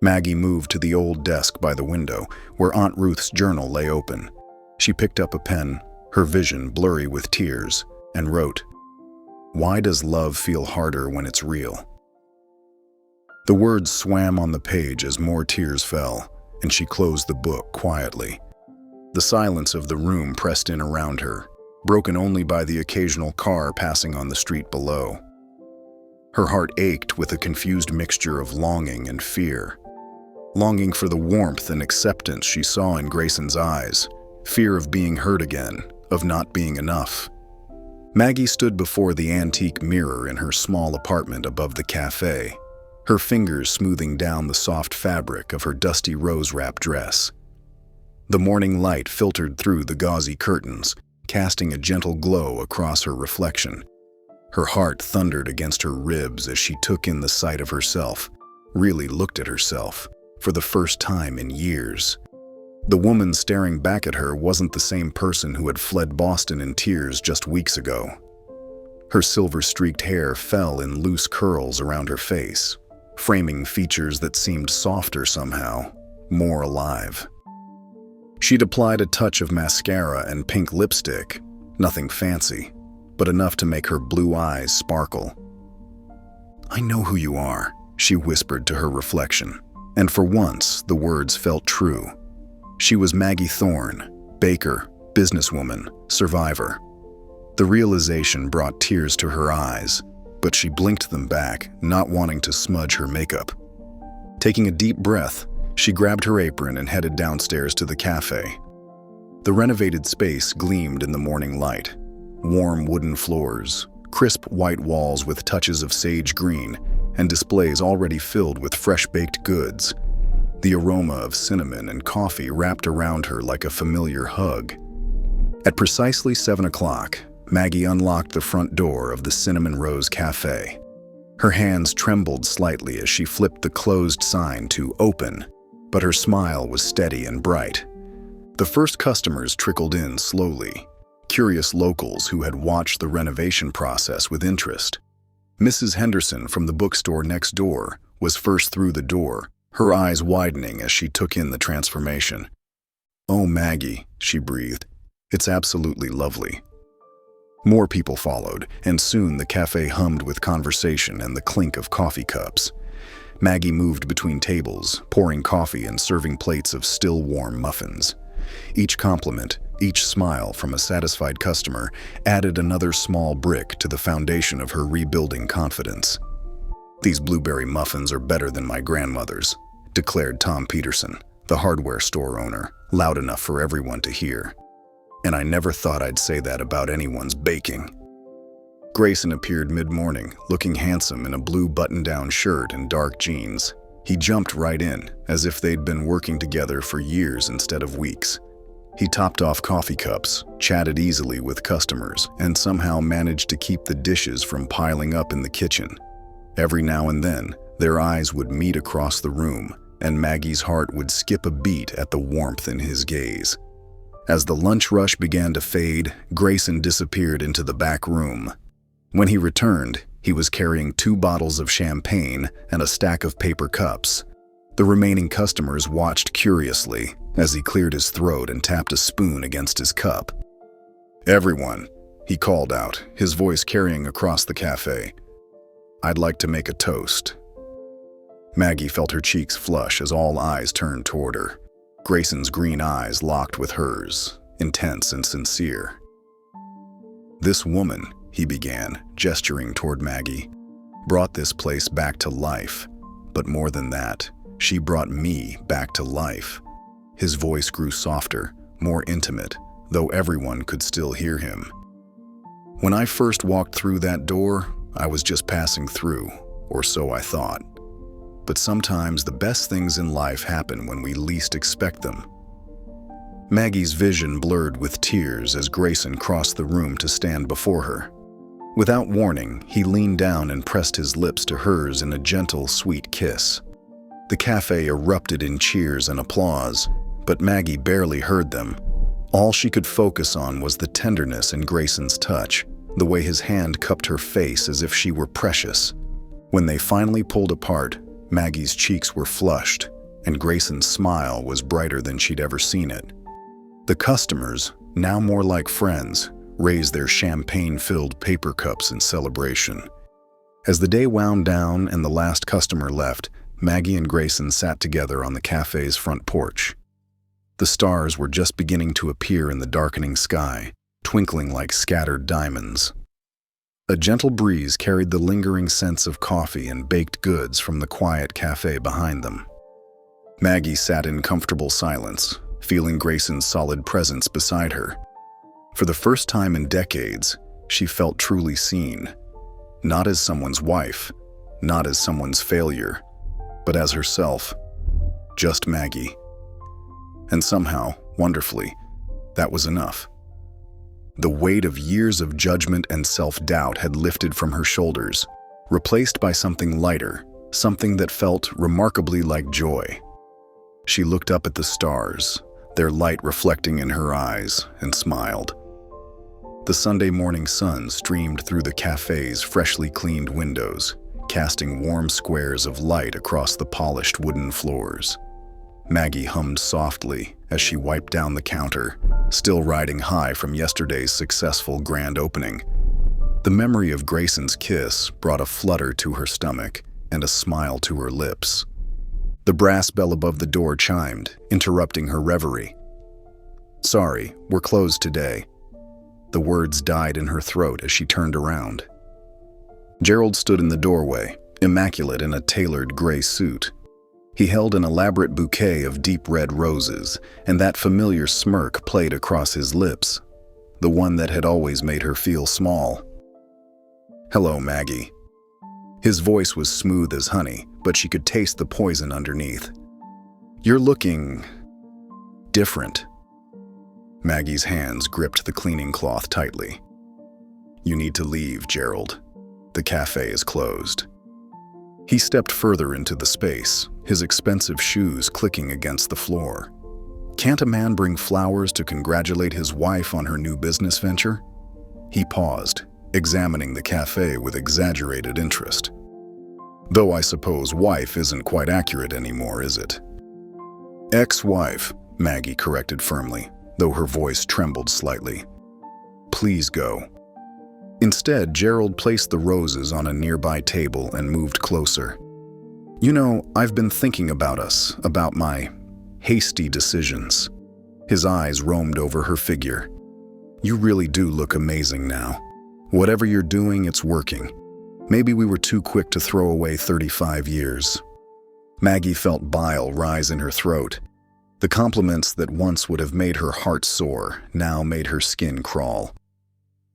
Maggie moved to the old desk by the window, where Aunt Ruth's journal lay open. She picked up a pen, her vision blurry with tears, and wrote, Why does love feel harder when it's real? The words swam on the page as more tears fell, and she closed the book quietly. The silence of the room pressed in around her, broken only by the occasional car passing on the street below. Her heart ached with a confused mixture of longing and fear. Longing for the warmth and acceptance she saw in Grayson's eyes, fear of being hurt again, of not being enough. Maggie stood before the antique mirror in her small apartment above the cafe, her fingers smoothing down the soft fabric of her dusty rose-wrapped dress. The morning light filtered through the gauzy curtains, casting a gentle glow across her reflection. Her heart thundered against her ribs as she took in the sight of herself, really looked at herself, for the first time in years. The woman staring back at her wasn't the same person who had fled Boston in tears just weeks ago. Her silver-streaked hair fell in loose curls around her face, framing features that seemed softer somehow, more alive. She'd applied a touch of mascara and pink lipstick, nothing fancy, but enough to make her blue eyes sparkle. I know who you are, she whispered to her reflection, and for once the words felt true. She was Maggie Thorne, baker, businesswoman, survivor. The realization brought tears to her eyes, but she blinked them back, not wanting to smudge her makeup. Taking a deep breath, she grabbed her apron and headed downstairs to the cafe. The renovated space gleamed in the morning light. Warm wooden floors, crisp white walls with touches of sage green, and displays already filled with fresh-baked goods. The aroma of cinnamon and coffee wrapped around her like a familiar hug. At precisely 7 o'clock, Maggie unlocked the front door of the Cinnamon Rose Cafe. Her hands trembled slightly as she flipped the closed sign to open, but her smile was steady and bright. The first customers trickled in slowly, curious locals who had watched the renovation process with interest. Mrs. Henderson from the bookstore next door was first through the door, her eyes widening as she took in the transformation. "Oh, Maggie," she breathed. "It's absolutely lovely." More people followed, and soon the cafe hummed with conversation and the clink of coffee cups. Maggie moved between tables, pouring coffee and serving plates of still warm muffins. Each compliment, each smile from a satisfied customer added another small brick to the foundation of her rebuilding confidence. "These blueberry muffins are better than my grandmother's," declared Tom Peterson, the hardware store owner, loud enough for everyone to hear. "And I never thought I'd say that about anyone's baking." Grayson appeared mid-morning, looking handsome in a blue button-down shirt and dark jeans. He jumped right in, as if they'd been working together for years instead of weeks. He topped off coffee cups, chatted easily with customers, and somehow managed to keep the dishes from piling up in the kitchen. Every now and then, their eyes would meet across the room, and Maggie's heart would skip a beat at the warmth in his gaze. As the lunch rush began to fade, Grayson disappeared into the back room. When he returned, He was carrying 2 bottles of champagne and a stack of paper cups. The remaining customers watched curiously as he cleared his throat and tapped a spoon against his cup. "Everyone," he called out, his voice carrying across the cafe. "I'd like to make a toast." Maggie felt her cheeks flush as all eyes turned toward her. Grayson's green eyes locked with hers, intense and sincere. "This woman," he began, gesturing toward Maggie, "brought this place back to life. But more than that, she brought me back to life." His voice grew softer, more intimate, though everyone could still hear him. "When I first walked through that door, I was just passing through, or so I thought. But sometimes the best things in life happen when we least expect them." Maggie's vision blurred with tears as Grayson crossed the room to stand before her. Without warning, he leaned down and pressed his lips to hers in a gentle, sweet kiss. The cafe erupted in cheers and applause, but Maggie barely heard them. All she could focus on was the tenderness in Grayson's touch, the way his hand cupped her face as if she were precious. When they finally pulled apart, Maggie's cheeks were flushed, and Grayson's smile was brighter than she'd ever seen it. The customers, now more like friends, raised their champagne-filled paper cups in celebration. As the day wound down and the last customer left, Maggie and Grayson sat together on the cafe's front porch. The stars were just beginning to appear in the darkening sky, twinkling like scattered diamonds. A gentle breeze carried the lingering scents of coffee and baked goods from the quiet cafe behind them. Maggie sat in comfortable silence, feeling Grayson's solid presence beside her. For the first time in decades, she felt truly seen, not as someone's wife, not as someone's failure, but as herself, just Maggie. And somehow, wonderfully, that was enough. The weight of years of judgment and self-doubt had lifted from her shoulders, replaced by something lighter, something that felt remarkably like joy. She looked up at the stars, their light reflecting in her eyes, and smiled. The Sunday morning sun streamed through the cafe's freshly cleaned windows, casting warm squares of light across the polished wooden floors. Maggie hummed softly as she wiped down the counter, still riding high from yesterday's successful grand opening. The memory of Grayson's kiss brought a flutter to her stomach and a smile to her lips. The brass bell above the door chimed, interrupting her reverie. "Sorry, we're closed today." The words died in her throat as she turned around. Gerald stood in the doorway, immaculate in a tailored gray suit. He held an elaborate bouquet of deep red roses, and that familiar smirk played across his lips, the one that had always made her feel small. "Hello, Maggie." His voice was smooth as honey, but she could taste the poison underneath. "You're looking different." Maggie's hands gripped the cleaning cloth tightly. "You need to leave, Gerald. The cafe is closed." He stepped further into the space, his expensive shoes clicking against the floor. Can't a man bring flowers to congratulate his wife on her new business venture? He paused, examining the cafe with exaggerated interest. Though I suppose wife isn't quite accurate anymore, is it? Ex-wife, Maggie corrected firmly, though her voice trembled slightly. "Please go." Instead, Gerald placed the roses on a nearby table and moved closer. "You know, I've been thinking about us, about my hasty decisions." His eyes roamed over her figure. "You really do look amazing now. Whatever you're doing, it's working. Maybe we were too quick to throw away 35 years. Maggie felt bile rise in her throat. The compliments that once would have made her heart soar now made her skin crawl.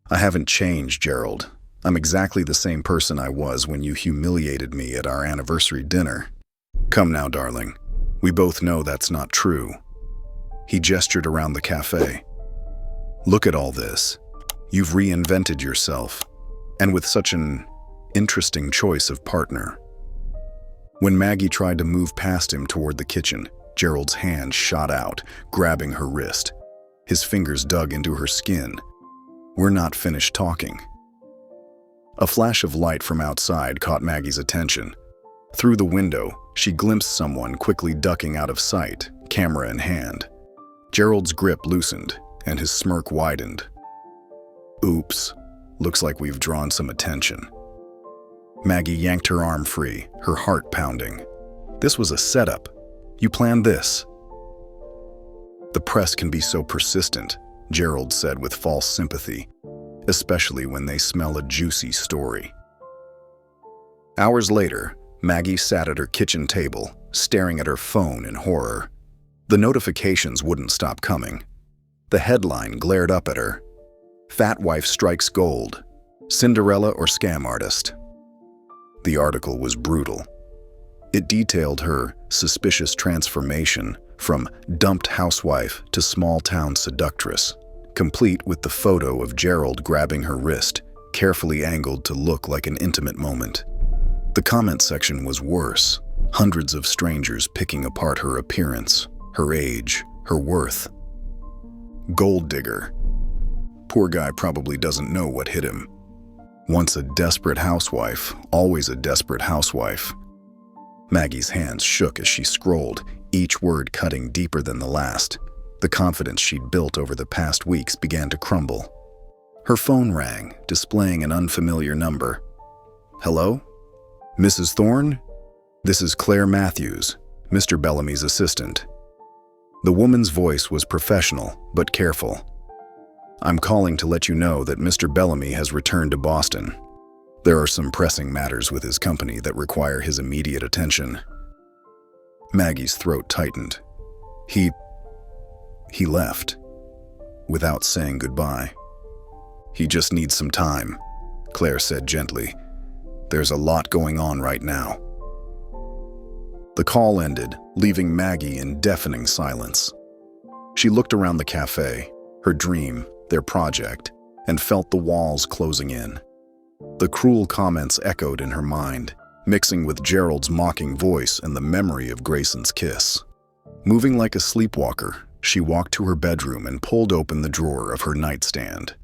"I haven't changed, Gerald. I'm exactly the same person I was when you humiliated me at our anniversary dinner. Come now, darling. We both know that's not true." He gestured around the cafe. "Look at all this. You've reinvented yourself, and with such an interesting choice of partner." When Maggie tried to move past him toward the kitchen, Gerald's hand shot out, grabbing her wrist. His fingers dug into her skin. "We're not finished talking." A flash of light from outside caught Maggie's attention. Through the window, she glimpsed someone quickly ducking out of sight, camera in hand. Gerald's grip loosened, and his smirk widened. Oops, looks like we've drawn some attention. Maggie yanked her arm free, her heart pounding. This was a setup. You planned this. The press can be so persistent, Gerald said with false sympathy, especially when they smell a juicy story. Hours later, Maggie sat at her kitchen table, staring at her phone in horror. The notifications wouldn't stop coming. The headline glared up at her. Fat wife strikes gold. Cinderella or scam artist. The article was brutal. It detailed her suspicious transformation from dumped housewife to small-town seductress, complete with the photo of Gerald grabbing her wrist, carefully angled to look like an intimate moment. The comment section was worse, hundreds of strangers picking apart her appearance, her age, her worth. Gold digger. Poor guy probably doesn't know what hit him. Once a desperate housewife, always a desperate housewife. Maggie's hands shook as she scrolled, each word cutting deeper than the last. The confidence she'd built over the past weeks began to crumble. Her phone rang, displaying an unfamiliar number. Hello? Mrs. Thorne? This is Claire Matthews, Mr. Bellamy's assistant. The woman's voice was professional, but careful. I'm calling to let you know that Mr. Bellamy has returned to Boston. There are some pressing matters with his company that require his immediate attention. Maggie's throat tightened. He left, without saying goodbye. He just needs some time, Claire said gently. There's a lot going on right now. The call ended, leaving Maggie in deafening silence. She looked around the cafe, her dream, their project, and felt the walls closing in. The cruel comments echoed in her mind, mixing with Gerald's mocking voice and the memory of Grayson's kiss. Moving like a sleepwalker, she walked to her bedroom and pulled open the drawer of her nightstand.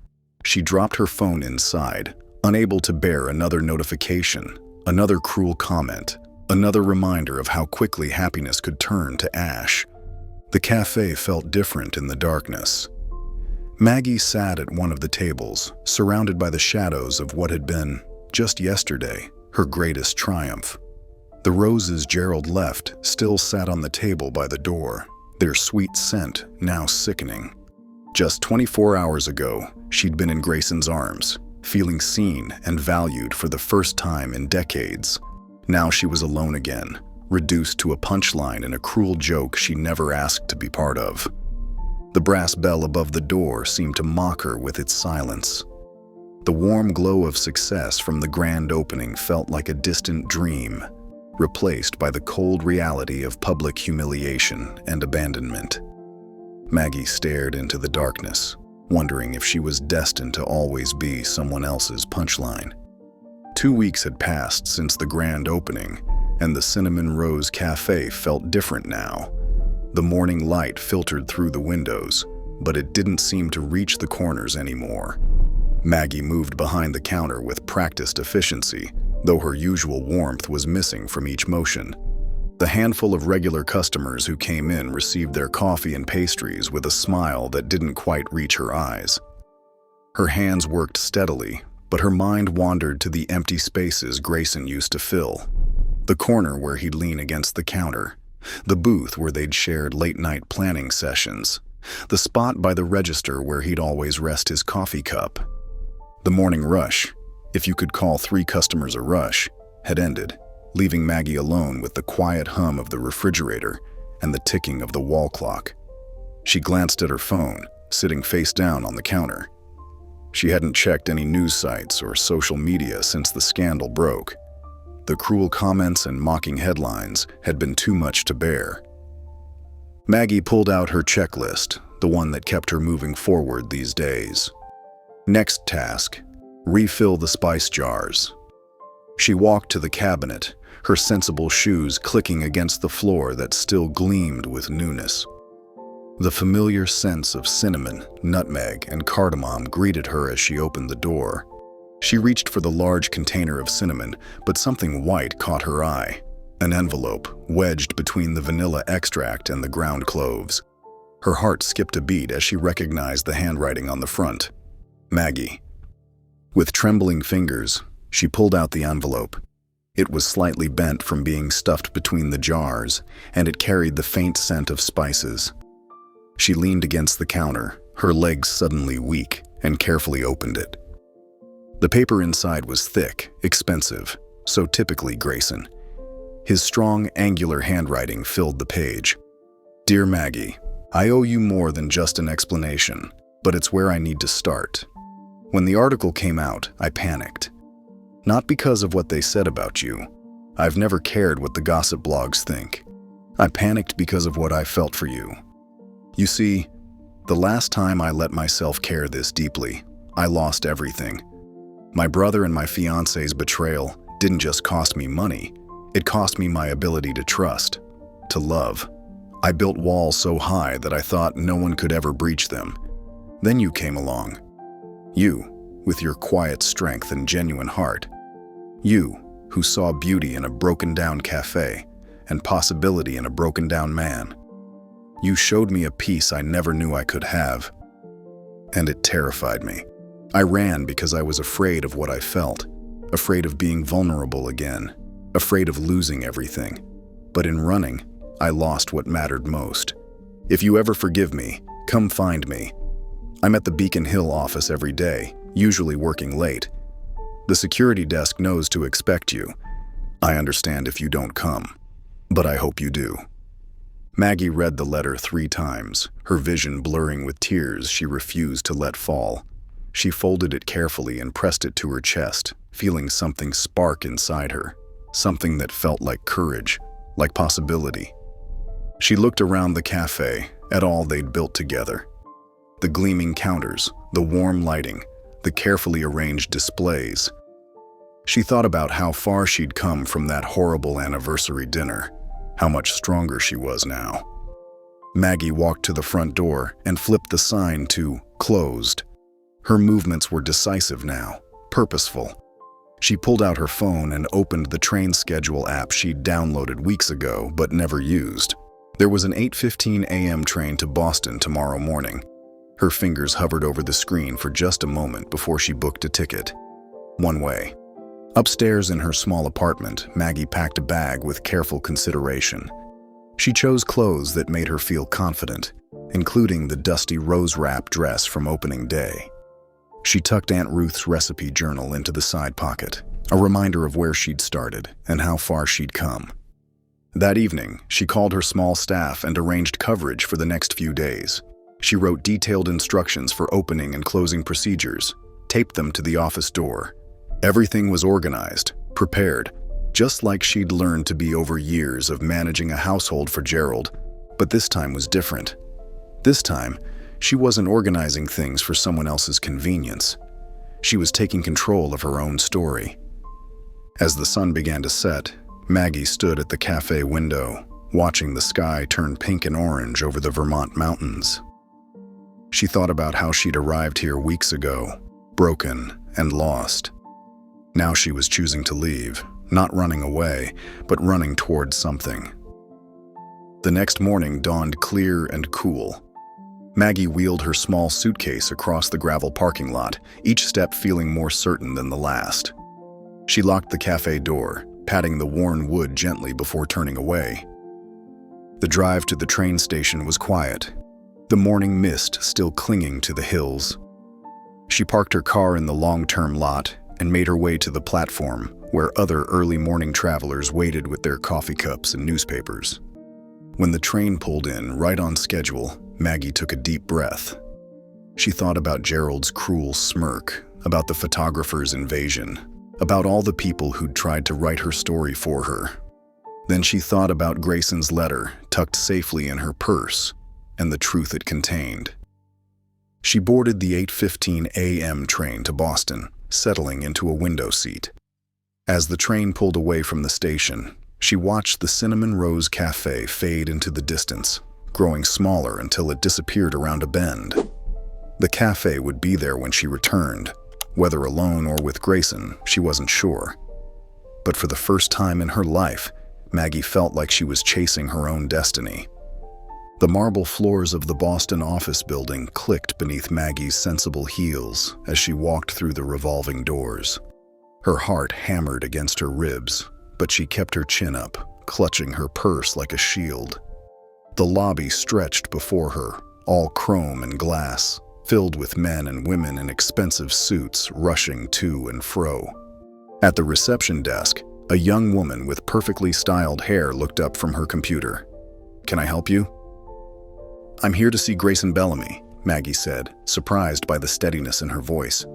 She dropped her phone inside, unable to bear another notification, another cruel comment, another reminder of how quickly happiness could turn to ash. The cafe felt different in the darkness. Maggie sat at one of the tables, surrounded by the shadows of what had been, just yesterday, her greatest triumph. The roses Gerald left still sat on the table by the door, their sweet scent now sickening. Just 24 hours ago, she'd been in Grayson's arms, feeling seen and valued for the first time in decades. Now she was alone again, reduced to a punchline in a cruel joke she never asked to be part of. The brass bell above the door seemed to mock her with its silence. The warm glow of success from the grand opening felt like a distant dream, replaced by the cold reality of public humiliation and abandonment. Maggie stared into the darkness, wondering if she was destined to always be someone else's punchline. 2 weeks had passed since the grand opening, and the Cinnamon Rose Cafe felt different now. The morning light filtered through the windows, but it didn't seem to reach the corners anymore. Maggie moved behind the counter with practiced efficiency, though her usual warmth was missing from each motion. The handful of regular customers who came in received their coffee and pastries with a smile that didn't quite reach her eyes. Her hands worked steadily, but her mind wandered to the empty spaces Grayson used to fill. The corner where he'd lean against the counter, the booth where they'd shared late-night planning sessions, the spot by the register where he'd always rest his coffee cup. The morning rush, if you could call 3 customers a rush, had ended, leaving Maggie alone with the quiet hum of the refrigerator and the ticking of the wall clock. She glanced at her phone, sitting face down on the counter. She hadn't checked any news sites or social media since the scandal broke. The cruel comments and mocking headlines had been too much to bear. Maggie pulled out her checklist, the one that kept her moving forward these days. Next task, refill the spice jars. She walked to the cabinet, her sensible shoes clicking against the floor that still gleamed with newness. The familiar scents of cinnamon, nutmeg, and cardamom greeted her as she opened the door. She reached for the large container of cinnamon, but something white caught her eye. An envelope, wedged between the vanilla extract and the ground cloves. Her heart skipped a beat as she recognized the handwriting on the front. Maggie. With trembling fingers, she pulled out the envelope. It was slightly bent from being stuffed between the jars, and it carried the faint scent of spices. She leaned against the counter, her legs suddenly weak, and carefully opened it. The paper inside was thick, expensive, so typically Grayson. His strong, angular handwriting filled the page. Dear Maggie, I owe you more than just an explanation, but it's where I need to start. When the article came out, I panicked. Not because of what they said about you. I've never cared what the gossip blogs think. I panicked because of what I felt for you. You see, the last time I let myself care this deeply, I lost everything. My brother and my fiance's betrayal didn't just cost me money, it cost me my ability to trust, to love. I built walls so high that I thought no one could ever breach them. Then you came along. You, with your quiet strength and genuine heart. You, who saw beauty in a broken-down cafe and possibility in a broken-down man. You showed me a peace I never knew I could have, and it terrified me. I ran because I was afraid of what I felt, afraid of being vulnerable again, afraid of losing everything. But in running, I lost what mattered most. If you ever forgive me, come find me. I'm at the Beacon Hill office every day, usually working late. The security desk knows to expect you. I understand if you don't come, but I hope you do. Maggie read the letter 3 times, her vision blurring with tears she refused to let fall. She folded it carefully and pressed it to her chest, feeling something spark inside her, something that felt like courage, like possibility. She looked around the cafe, at all they'd built together. The gleaming counters, the warm lighting, the carefully arranged displays. She thought about how far she'd come from that horrible anniversary dinner, how much stronger she was now. Maggie walked to the front door and flipped the sign to "Closed." Her movements were decisive now, purposeful. She pulled out her phone and opened the train schedule app she'd downloaded weeks ago but never used. There was an 8:15 a.m. train to Boston tomorrow morning. Her fingers hovered over the screen for just a moment before she booked a ticket. One way. Upstairs in her small apartment, Maggie packed a bag with careful consideration. She chose clothes that made her feel confident, including the dusty rose-wrap dress from opening day. She tucked Aunt Ruth's recipe journal into the side pocket, a reminder of where she'd started and how far she'd come. That evening, she called her small staff and arranged coverage for the next few days. She wrote detailed instructions for opening and closing procedures, taped them to the office door. Everything was organized, prepared, just like she'd learned to be over years of managing a household for Gerald, but this time was different. This time, she wasn't organizing things for someone else's convenience. She was taking control of her own story. As the sun began to set, Maggie stood at the cafe window, watching the sky turn pink and orange over the Vermont mountains. She thought about how she'd arrived here weeks ago, broken and lost. Now she was choosing to leave, not running away, but running towards something. The next morning dawned clear and cool. Maggie wheeled her small suitcase across the gravel parking lot, each step feeling more certain than the last. She locked the cafe door, patting the worn wood gently before turning away. The drive to the train station was quiet, the morning mist still clinging to the hills. She parked her car in the long-term lot and made her way to the platform where other early morning travelers waited with their coffee cups and newspapers. When the train pulled in, right on schedule, Maggie took a deep breath. She thought about Gerald's cruel smirk, about the photographer's invasion, about all the people who'd tried to write her story for her. Then she thought about Grayson's letter, tucked safely in her purse, and the truth it contained. She boarded the 8:15 a.m. train to Boston, settling into a window seat. As the train pulled away from the station, she watched the Cinnamon Rose Cafe fade into the distance, growing smaller until it disappeared around a bend. The cafe would be there when she returned, Whether alone or with Grayson, she wasn't sure. But for the first time in her life, Maggie felt like she was chasing her own destiny. The marble floors of the Boston office building clicked beneath Maggie's sensible heels as she walked through the revolving doors. Her heart hammered against her ribs, but she kept her chin up, clutching her purse like a shield. The lobby stretched before her, all chrome and glass, filled with men and women in expensive suits rushing to and fro. At the reception desk, a young woman with perfectly styled hair looked up from her computer. "Can I help you?" "I'm here to see Grayson Bellamy," Maggie said, surprised by the steadiness in her voice.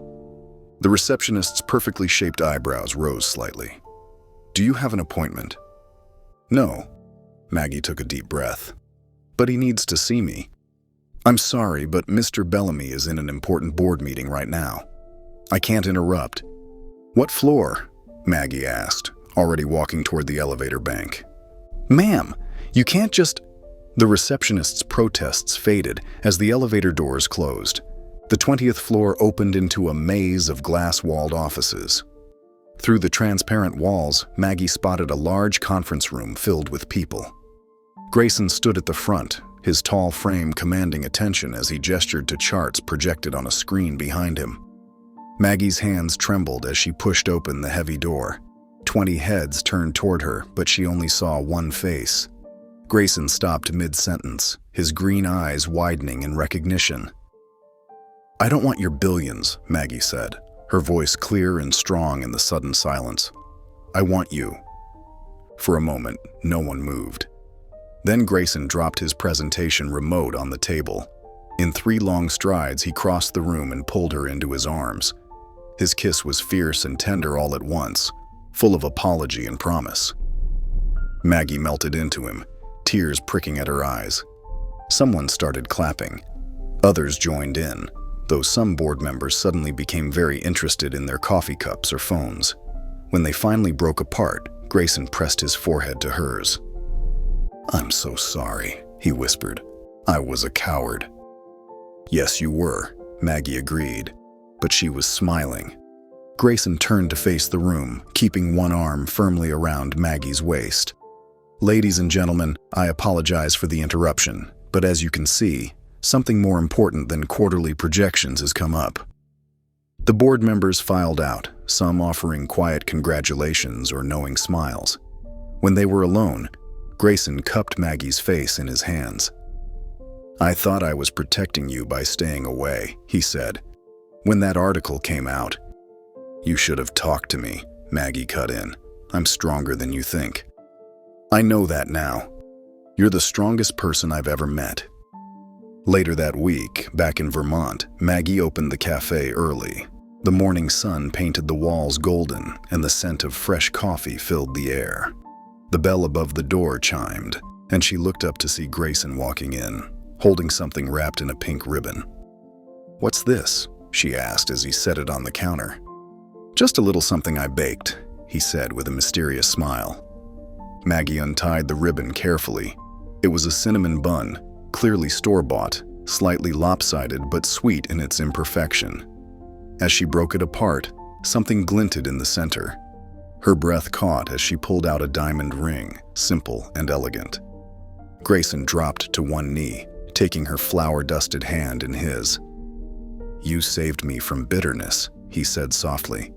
The receptionist's perfectly shaped eyebrows rose slightly. "Do you have an appointment?" "No." Maggie took a deep breath. "But he needs to see me." "I'm sorry, but Mr. Bellamy is in an important board meeting right now. I can't interrupt." "What floor?" Maggie asked, already walking toward the elevator bank. "Ma'am, you can't just—" The receptionist's protests faded as the elevator doors closed. The 20th floor opened into a maze of glass-walled offices. Through the transparent walls, Maggie spotted a large conference room filled with people. Grayson stood at the front, his tall frame commanding attention as he gestured to charts projected on a screen behind him. Maggie's hands trembled as she pushed open the heavy door. 20 heads turned toward her, but she only saw one face. Grayson stopped mid-sentence, his green eyes widening in recognition. "I don't want your billions," Maggie said, her voice clear and strong in the sudden silence. "I want you." For a moment, no one moved. Then Grayson dropped his presentation remote on the table. In 3 long strides, he crossed the room and pulled her into his arms. His kiss was fierce and tender all at once, full of apology and promise. Maggie melted into him, tears pricking at her eyes. Someone started clapping. Others joined in, though some board members suddenly became very interested in their coffee cups or phones. When they finally broke apart, Grayson pressed his forehead to hers. "I'm so sorry," he whispered. "I was a coward." "Yes, you were," Maggie agreed, but she was smiling. Grayson turned to face the room, keeping one arm firmly around Maggie's waist. "Ladies and gentlemen, I apologize for the interruption, but as you can see, something more important than quarterly projections has come up." The board members filed out, some offering quiet congratulations or knowing smiles. When they were alone, Grayson cupped Maggie's face in his hands. "I thought I was protecting you by staying away," he said. "When that article came out—" "You should have talked to me," Maggie cut in. "I'm stronger than you think." "I know that now. You're the strongest person I've ever met." Later that week, back in Vermont, Maggie opened the cafe early. The morning sun painted the walls golden, and the scent of fresh coffee filled the air. The bell above the door chimed, and she looked up to see Grayson walking in, holding something wrapped in a pink ribbon. "What's this?" she asked as he set it on the counter. "Just a little something I baked," he said with a mysterious smile. Maggie untied the ribbon carefully. It was a cinnamon bun, clearly store-bought, slightly lopsided but sweet in its imperfection. As she broke it apart, something glinted in the center. Her breath caught as she pulled out a diamond ring, simple and elegant. Grayson dropped to one knee, taking her flour-dusted hand in his. "You saved me from bitterness," he said softly.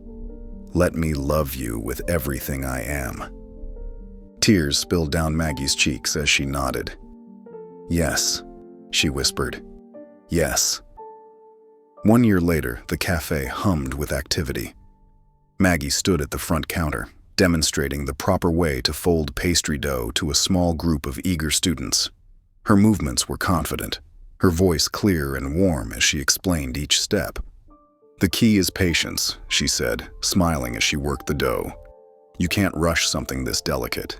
"Let me love you with everything I am." Tears spilled down Maggie's cheeks as she nodded. "Yes," she whispered. "Yes." 1 year later, the cafe hummed with activity. Maggie stood at the front counter, demonstrating the proper way to fold pastry dough to a small group of eager students. Her movements were confident, her voice clear and warm as she explained each step. "The key is patience," she said, smiling as she worked the dough. "You can't rush something this delicate."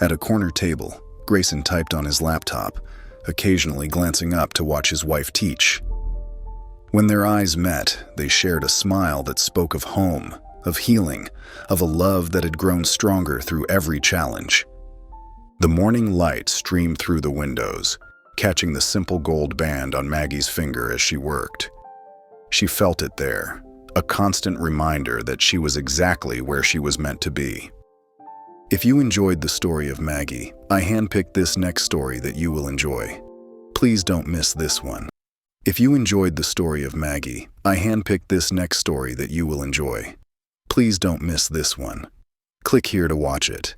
At a corner table, Grayson typed on his laptop, occasionally glancing up to watch his wife teach. When their eyes met, they shared a smile that spoke of home, of healing, of a love that had grown stronger through every challenge. The morning light streamed through the windows, catching the simple gold band on Maggie's finger as she worked. She felt it there, a constant reminder that she was exactly where she was meant to be. If you enjoyed the story of Maggie, I handpicked this next story that you will enjoy. Please don't miss this one. If you enjoyed the story of Maggie, I handpicked this next story that you will enjoy. Please don't miss this one. Click here to watch it.